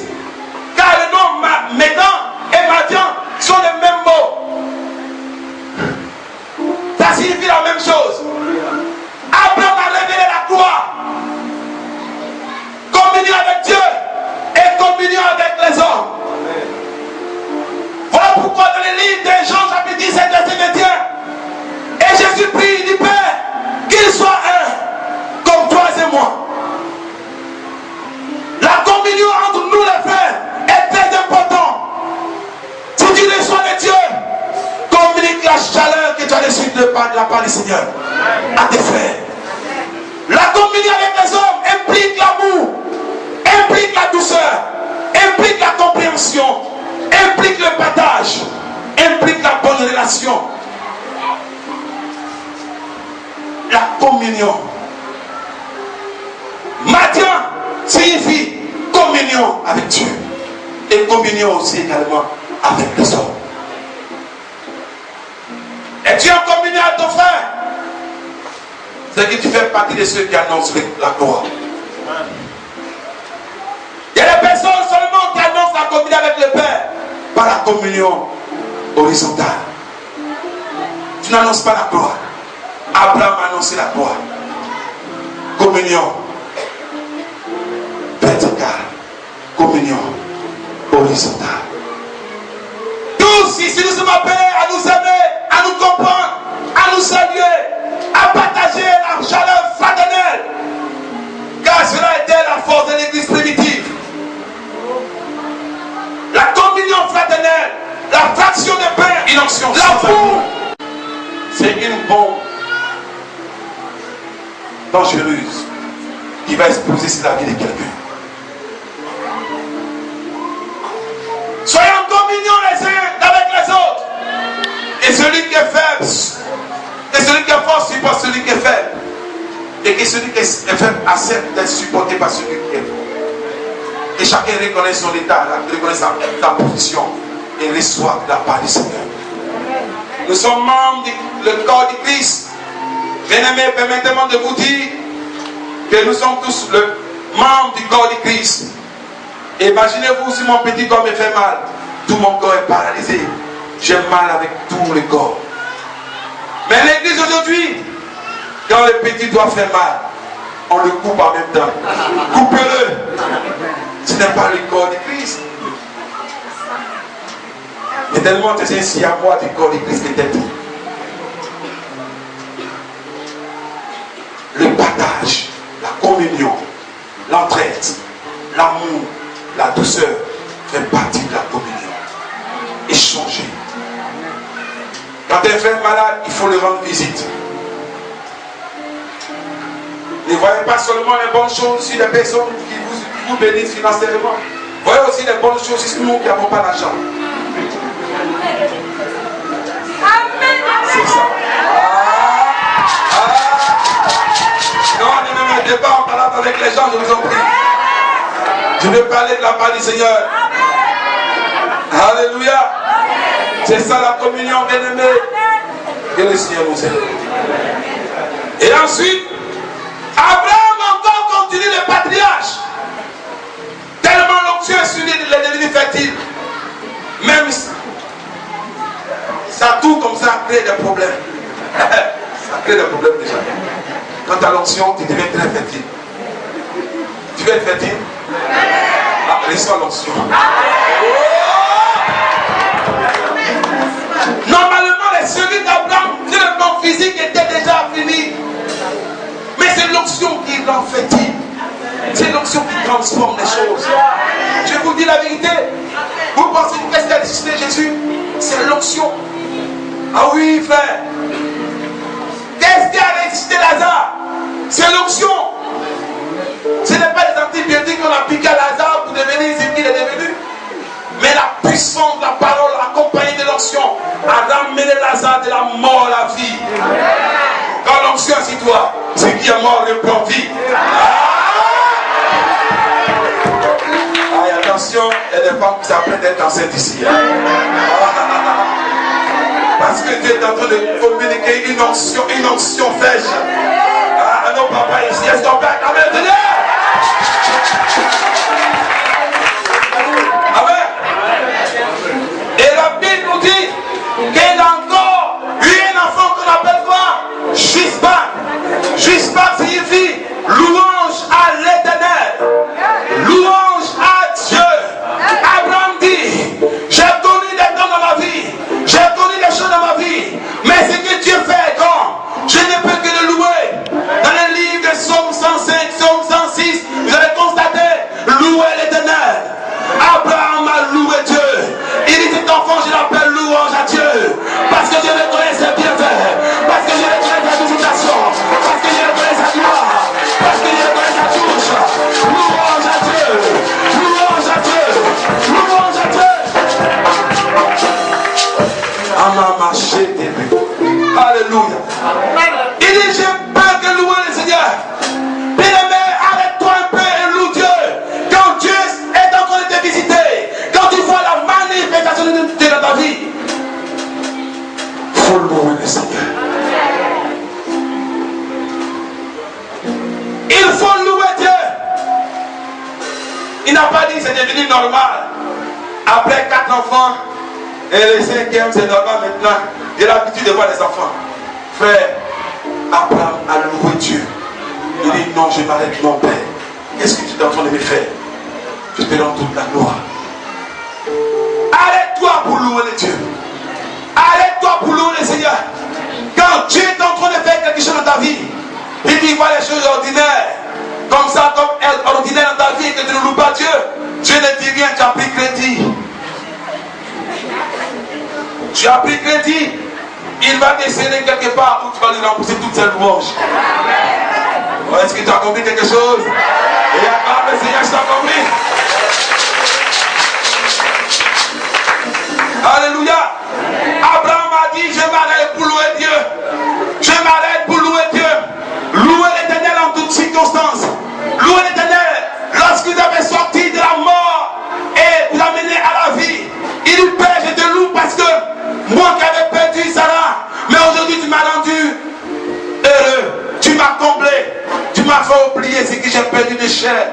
A: Car le nom Médan et Madian sont les mêmes mots. Ça signifie la même chose. Abraham a révélé la gloire. Communion avec Dieu et communion avec les hommes. Voilà pourquoi dans les livres de Jean chapitre 17 verset 21, et Jésus prie, il dit Père, qu'il soit un, comme toi et moi. La communion entre nous les frères est très importante. Si tu reçois de Dieu, communique la chaleur que tu as reçue de la part du Seigneur à tes frères. La communion avec les hommes implique l'amour, implique la douceur, implique la compréhension, implique le partage, implique la bonne relation. La communion. Madian signifie communion avec Dieu et communion aussi également avec les hommes. Et tu es en communion avec ton frère, c'est que tu fais partie de ceux qui annoncent la gloire. Il y a des personnes seulement qui annoncent la communion avec le Père par la communion horizontale. Tu n'annonces pas la gloire. Abraham a annoncé la gloire. Communion verticale, communion horizontale. Tous ici nous sommes appelés à nous aimer, à nous comprendre, à nous saluer, à partager la chaleur fraternelle. Car cela était la force de l'église primitive. La communion fraternelle, la fraction de pain, l'amour, c'est une bombe dangereuse qui va exploser sur la vie de quelqu'un. Soyez en communion les uns avec les autres. Et celui qui est faible, et celui qui est fort supporte celui qui est faible. Et que celui qui est faible accepte d'être supporté par celui qui est fort. Et chacun reconnaît son état, reconnaît sa position et reçoit de la part du Seigneur. Nous sommes membres du corps du Christ. Bien-aimés, permettez-moi de vous dire que nous sommes tous membres du corps du Christ. Imaginez-vous si mon petit corps me fait mal, tout mon corps est paralysé. J'ai mal avec tout le corps. Mais l'église aujourd'hui, quand le petit doigt fait mal, on le coupe en même temps. Coupez-le. Ce n'est pas le corps du Christ. Et tellement c'est ainsi à moi du corps du Christ peut-être. Le partage, la communion, l'entraide, l'amour, la douceur fait partie de la communion. Échanger. Quand un frère est malade, il faut lui rendre visite. Ne voyez pas seulement les bonnes choses sur les personnes qui vous bénissent financièrement. Voyez aussi les bonnes choses, c'est nous qui n'avons pas d'argent. C'est ça. Non, ne mettez pas en parlant avec les gens, je vous en prie. Je vais parler de la part du Seigneur. Alléluia. C'est ça la communion, bien-aimé. Que le Seigneur nous aide. Et ensuite, Abraham encore continue le patriarche. Tellement l'onction est suivie, il est devenu fertile. Même ça tout comme ça crée des problèmes. Ça crée des problèmes déjà. Quand tu as l'onction, tu deviens très fertile. Tu veux être fertile? Ah, reçois l'onction. Normalement, les semis d'Abraham, sur le plan physique, étaient déjà finis. Mais c'est l'onction qui rend fertile. C'est l'onction qui transforme les choses. Je vous dis la vérité. Vous pensez que qu'est-ce qui a ressuscité Jésus? C'est l'onction. Ah oui, frère. Qu'est-ce qui a ressuscité Lazare? C'est l'onction. Ce n'est pas les antibiotiques qu'on a piqué à Lazare pour devenir ce qu'il est devenu. Mais la puissance de la parole accompagnée de l'onction a ramené Lazare de la mort à la vie. Quand l'onction est sur toi, ce qui est mort reprend vie. Attention, il y a des femmes qui s'apprêtent d'être enceintes ici. Parce que Dieu est en train de communiquer une onction fraîche. À nos papas ici, est-ce qu'on peut acclamer le Seigneur? Amen. Et la Bible nous dit qu'il y a encore eu un enfant qu'on appelle quoi? Gispa. Gispa signifie louange à l'Éternel. Louange à Dieu. Abraham dit, j'ai connu des temps dans ma vie. J'ai connu des choses dans ma vie. Mais ce que Dieu fait est grand. Je ne peux que le louer. Dans le livre de Psaume 105, Psaume 106, vous allez constater, louer l'Éternel. Abraham a loué Dieu. Il dit, cet enfant, je l'appelle louange à Dieu. Parce que je le connais ses bienfaits. Parce que je le connais sa visitation. Parce que je le connais sa gloire. Parce que je le connais sa touche. Louange à Dieu. Louange à Dieu. Louange à Dieu. Alléluia. Il dit, j'ai pas que louer le Seigneur. Bien-aimé, arrête-toi un peu et loue Dieu. Quand Dieu est en train de te visiter, quand tu vois la manifestation de Dieu dans ta vie, il faut louer le Seigneur. Il faut louer Dieu. Il n'a pas dit que c'est devenu normal. Après 4 enfants, et le 5e, c'est normal maintenant. J'ai l'habitude de voir les enfants. Frère, Abraham a loué Dieu. Il dit non, je m'arrête, mon Père. Qu'est-ce que tu es en train de me faire? Je te rends toute la gloire. Arrête-toi pour louer le Dieu. Arrête-toi pour louer le Seigneur. Quand Dieu est en train de faire quelque chose dans ta vie, il dit voilà les choses ordinaires. Comme ça, comme ordinaire dans ta vie et que tu ne loues pas Dieu, Dieu ne dit rien, tu as pris crédit. Tu as pris crédit, il va décéder quelque part où tu vas lui rembourser toutes ses louanges. Est-ce que tu as compris quelque chose? Et acclame le Seigneur, je t'ai compris. Alléluia. Abraham a dit, je m'arrête pour louer Dieu. Je m'arrête pour louer Dieu. Louez l'Éternel en toutes circonstances. Louez l'Éternel lorsque vous avez sorti de la mort et vous amenez à la vie. Il dit, Père, je te loue parce que moi qui avais perdu Sarah, mais aujourd'hui tu m'as rendu heureux. Tu m'as comblé. Tu m'as fait oublier ce que j'ai perdu de chair.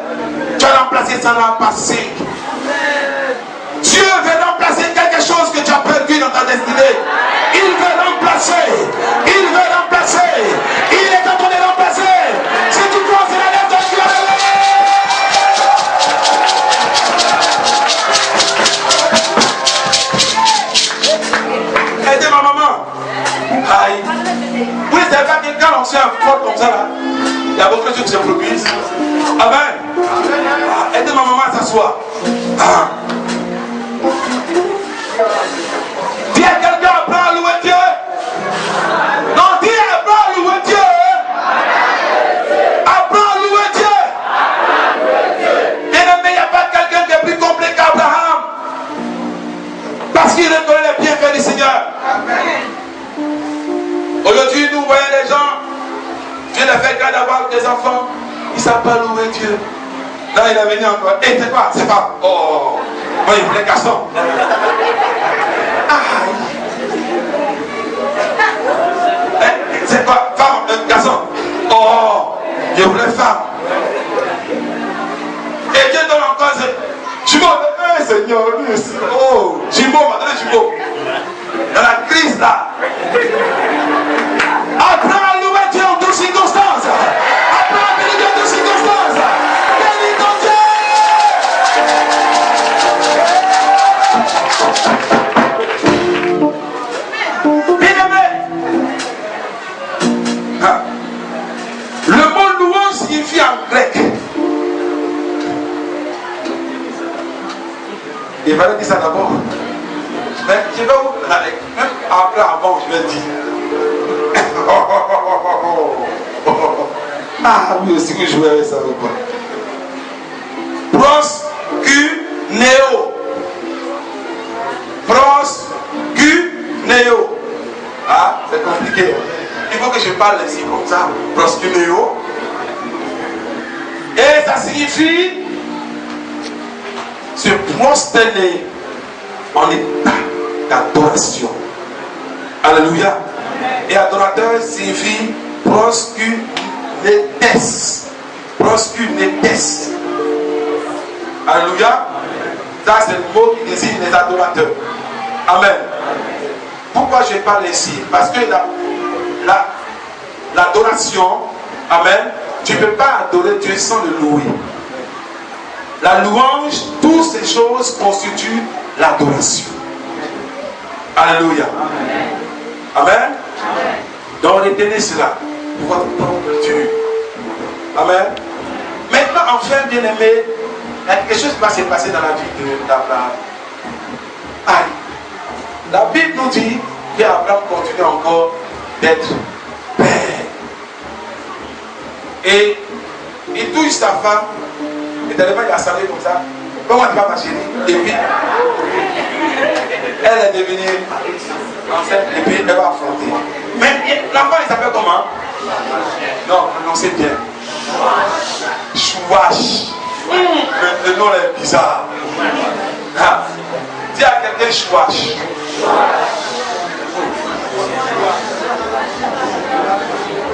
A: Tu as remplacé Sarah par 5. Dieu veut remplacer quelque chose que tu as perdu dans ta destinée. Il veut remplacer. Il veut remplacer. Il est en train de remplacer. Si tu crois, c'est la lèvre de Dieu. Aidez ma maman. Aïe. Oui, c'est pas quelqu'un l'ancien fort comme ça là. Il y a beaucoup de choses qui se produisent. Amen. Aidez ma maman à s'asseoir. Dis à quelqu'un, apprends à louer Dieu. Non, dis apprends à louer Dieu. Apprends à louer Dieu. Bien aimé, il n'y a pas quelqu'un qui est plus complet Parce qu'il reconnaît les bienfaits du Seigneur. Aujourd'hui, nous voyons les gens, Dieu les fait grâce d'avoir des enfants, ils ne savent pas louer Dieu. Là, il est venu encore. Et c'est quoi? C'est pas. Oh, moi, il voulait garçon. C'est quoi? Femme, garçon. Oh, il voulait femme. Et Dieu donne encore. Jumeau, Seigneur, lui aussi. Oh, jumeau, m'a donné jumeau. Dans la crise là. Apprends à louer Dieu en toutes circonstances. Apprends à bénir Dieu en toutes circonstances. Bénis ton Dieu. Bien-aimé. Le mot louange signifie en grec. Il fallait dire ça d'abord. Mais je vais vous. Même après, avant, je vais dire. Ah oui, aussi que je jouais avec ça ou pas. Proskuneo. Proskuneo. Ah, c'est compliqué. Il faut que je parle ainsi comme ça. Proskuneo. Et ça signifie se prosterner en état d'adoration. Alléluia. Et adorateur signifie proskunetes. Proskunetes. Alléluia. Ça c'est le mot qui désigne les adorateurs. Amen. Pourquoi je parle ici? Parce que l'adoration, amen, tu ne peux pas adorer Dieu sans le louer. La louange, toutes ces choses constituent l'adoration. Alléluia. Amen. Amen. Donc retenez cela pour votre propre Dieu. Amen. Maintenant, enfin, bien-aimé, il y a quelque chose qui va se passer dans la vie d'Abraham. La Bible nous dit qu'Abraham continue encore d'être père. Et il touche sa femme. Et tellement il a salé comme ça. Comment tu vas ma chérie? Et puis, elle est devenue enceinte et puis elle va affronter. Mais l'enfant il s'appelle comment? Non, prononcez bien. Chouache. Le nom est bizarre. Ah. Dis à quelqu'un chouache.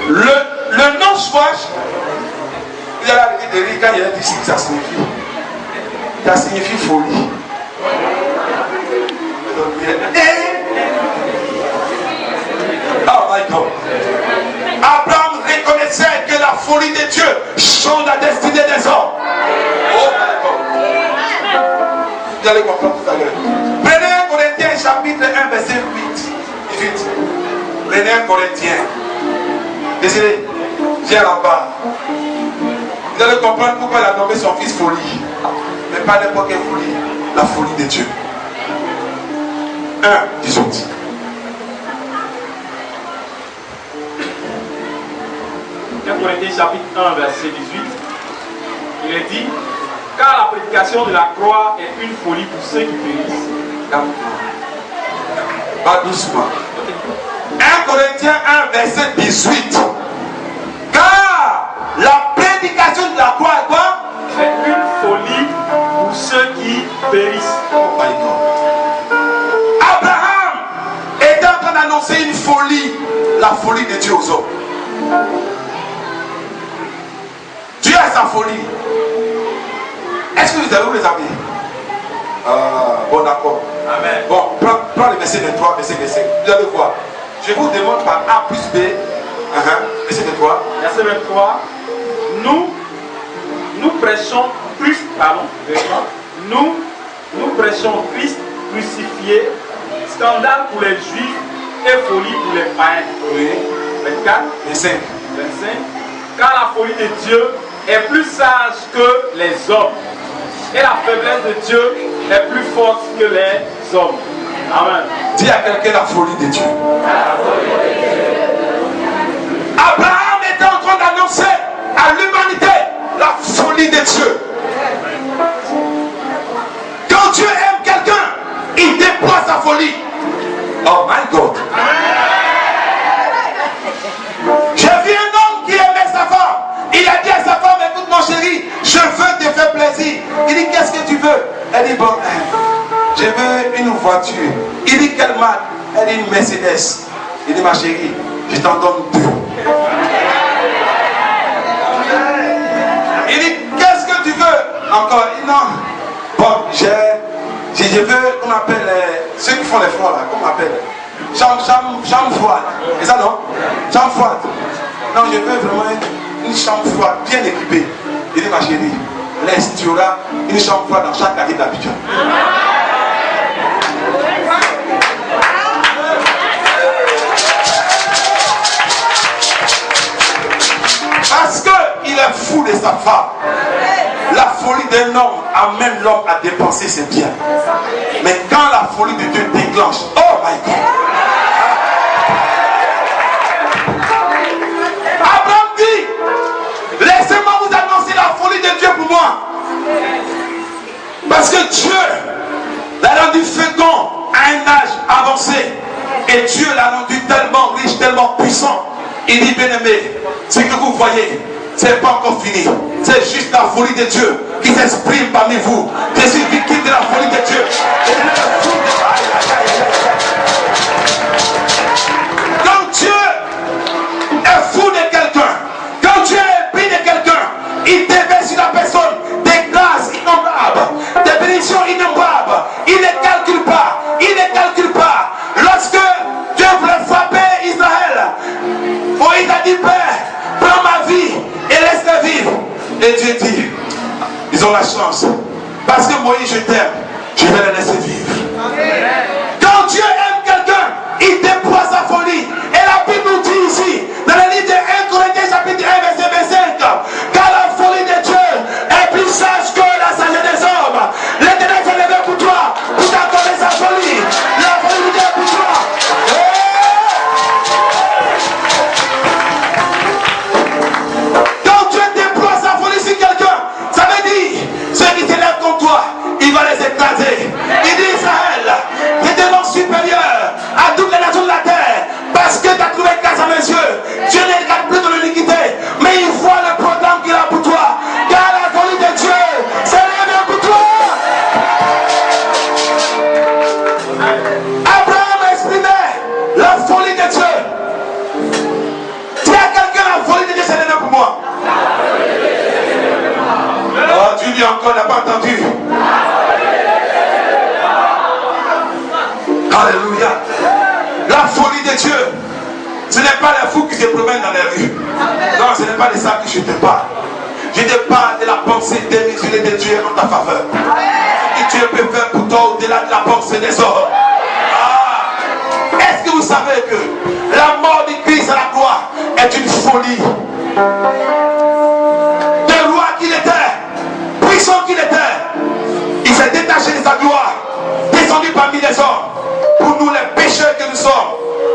A: Le nom chouache, vous allez arrêter de rire quand il a dit ce que ça signifie. Ça signifie folie. Oh my God. Abraham reconnaissait que la folie de Dieu change la destinée des hommes. Oh my God. Vous allez comprendre tout à l'heure. Prenez 1 Corinthiens chapitre 1 verset 8. Prenez 1 Corinthiens. Désolé, viens là-bas. Vous allez comprendre pourquoi il a nommé son fils folie. Mais pas n'importe quelle folie. La folie de Dieu. 1, 18.
C: Corinthiens chapitre 1 verset 18. Il est dit: car la prédication de la croix est une folie pour ceux qui périssent.
A: Pas doucement. 1 Corinthiens 1 verset 18. Car la prédication de la croix est quoi?
C: C'est une folie pour ceux qui périssent.
A: Oh my God. Abraham était en train d'annoncer une folie, la folie de Dieu aux hommes. Dieu a sa folie. Est-ce que vous avez où les amis? Bon, d'accord.
C: Amen.
A: Bon, prends le verset 23, verset 25. Vous allez voir. Je vous demande par A plus B. Verset 23.
C: Verset 23. Nous prêchons Christ, pardon. Nous prêchons Christ crucifié, scandale pour les juifs et folie pour les païens.
A: Oui.
C: 24.
A: 25.
C: Car la folie de Dieu est plus sage que les hommes, et la faiblesse de Dieu est plus forte que les hommes. Amen.
A: Dis à quelqu'un la folie de Dieu. Abraham était en train d'annoncer à l'humanité la folie de Dieu. Quand Dieu aime quelqu'un, il déploie sa folie. Oh my God. J'ai vu un homme qui aimait sa femme. Il a dit à sa femme, écoute mon chéri, je veux te faire plaisir. Il dit, qu'est-ce que tu veux? Elle dit, bon, je veux une voiture. Il dit, quelle marque? Elle dit, une Mercedes. Il dit, ma chérie, je t'en donne 2. Il dit, qu'est-ce que tu veux? Encore, il dit, non. Bon, je veux qu'on appelle ceux qui font les froids là, qu'on appelle chambre froide. Et ça non? Chambre froide. Non, je veux vraiment une chambre froide bien équipée. Il dit, ma chérie, laisse, tu auras une chambre froide dans chaque quartier d'Abidjan. Parce qu'il est fou de sa femme. La folie d'un homme amène l'homme à dépenser ses biens. Mais quand la folie de Dieu déclenche, oh my God. Abraham dit, laissez-moi vous annoncer la folie de Dieu pour moi. Parce que Dieu l'a rendu fécond à un âge avancé. Et Dieu l'a rendu tellement riche, tellement puissant. Il dit, bien-aimé, ce que vous voyez, ce n'est pas encore fini. C'est juste la folie de Dieu qui s'exprime parmi vous. Je suis victime de la folie de Dieu. Quand Dieu est fou de quelqu'un, quand Dieu est épris de quelqu'un, il déverse sur la personne des grâces innombrables, des bénédictions innombrables. Il ne calcule pas. Il ne calcule pas. Lorsque Dieu voulait frapper Israël, Moïse a dit, Père, prends ma vie et laisse-les vivre. Et Dieu dit, ils ont la chance. Parce que Moïse, je t'aime, je vais les laisser vivre. Quand Dieu aime quelqu'un, il déploie sa folie. Et la Bible nous dit ici, dans le livre de 1 Corinthiens chapitre 1 verset 25, car la folie de Dieu est plus sage que la sagesse des hommes. L'Éternel s'est levé pour toi, pour t'accorder sa folie. La folie de Dieu est pour toi. Quand Dieu déploie sa folie sur quelqu'un, ça veut dire, ceux qui s'élèvent contre toi, il va les écraser. Il dit, Israël, tu es devant supérieur à toutes les nations de la terre, parce que tu as trouvé grâce à mes yeux. Dieu ne regarde plus ton iniquité, mais il voit le programme qu'il a pour toi. Car la folie de Dieu s'élève pour toi. Abraham exprimait la folie de Dieu. Dis à quelqu'un, la folie de Dieu s'élève pour moi. Oh, tu dis encore, n'a pas entendu. Alléluia. La folie de Dieu, ce n'est pas les fous qui se promènent dans les rues. Non, ce n'est pas de ça que je te parle. Je te parle de la pensée démesurée de Dieu en ta faveur. Ce que Dieu peut faire pour toi au-delà de la pensée des hommes. Est-ce que vous savez que la mort du Christ à la croix est une folie? Le roi qu'il était, puissant qu'il était, il s'est détaché de sa gloire, descendu parmi les hommes. Pour nous les pécheurs que nous sommes,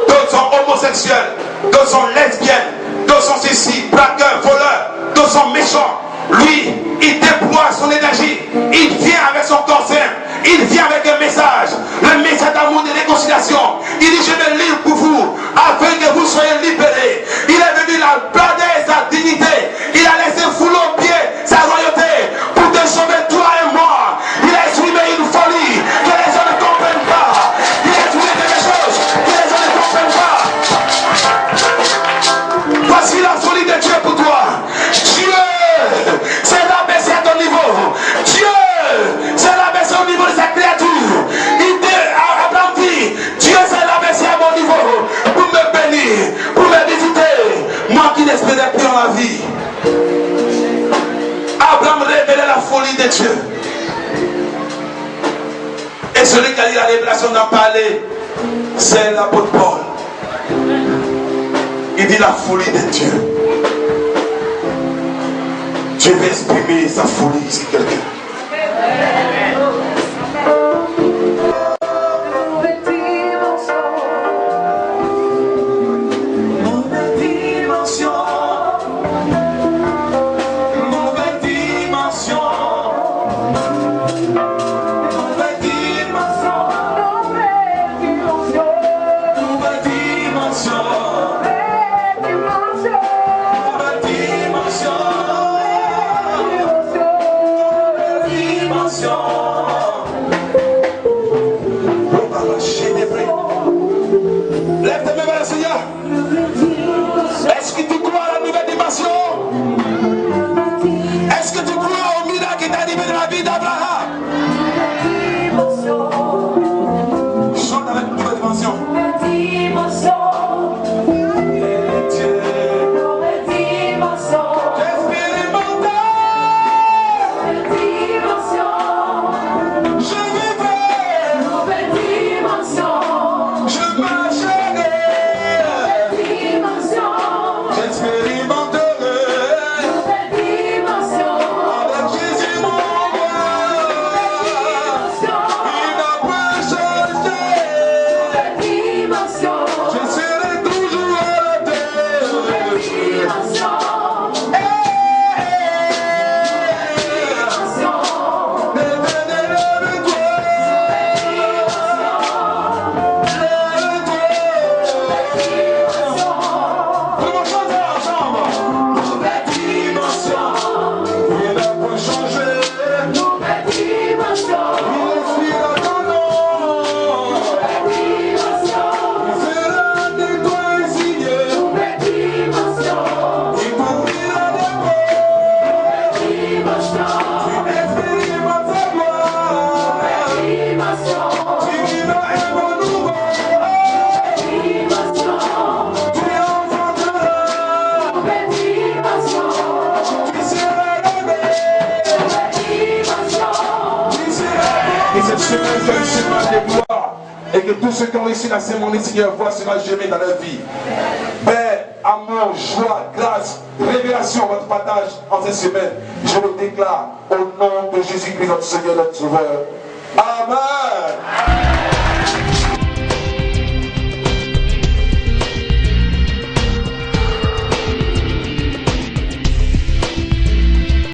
A: d'autres sont homosexuels, d'autres sont lesbiennes, d'autres sont ceci, braqueurs, voleurs, d'autres sont méchants. Lui, il déploie son énergie, il vient avec son cancer, il vient avec un message, le message d'amour, de réconciliation. Il dit, je vais lire pour vous, afin que vous soyez libérés. Il est venu la brader sa dignité, il a laissé fouler au pied sa royauté, pour te sauver toi et moi. Il a exprimé une folie que les gens ne comprennent pas. Il a exprimé des choses que les gens ne comprennent pas. Voici la folie de Dieu pour toi. Dieu s'est rabaissé à ton niveau. Dieu s'est rabaissé au niveau de sa créature. Abraham dit, Dieu s'est rabaissé à mon niveau pour me bénir, pour me visiter. Moi qui n'espérais plus en la vie. Abraham révélait la folie de Dieu. Et celui qui a eu la révélation d'en parler, c'est l'apôtre Paul. Il dit la folie de Dieu. Dieu veut exprimer sa folie sur quelqu'un. tous ceux qui ont réussi la cérémonie, Seigneur, voient cela jamais dans leur vie. Père, amour, joie, grâce, révélation, votre partage en cette semaine, je le déclare au nom de Jésus-Christ, notre Seigneur, notre Sauveur. Amen.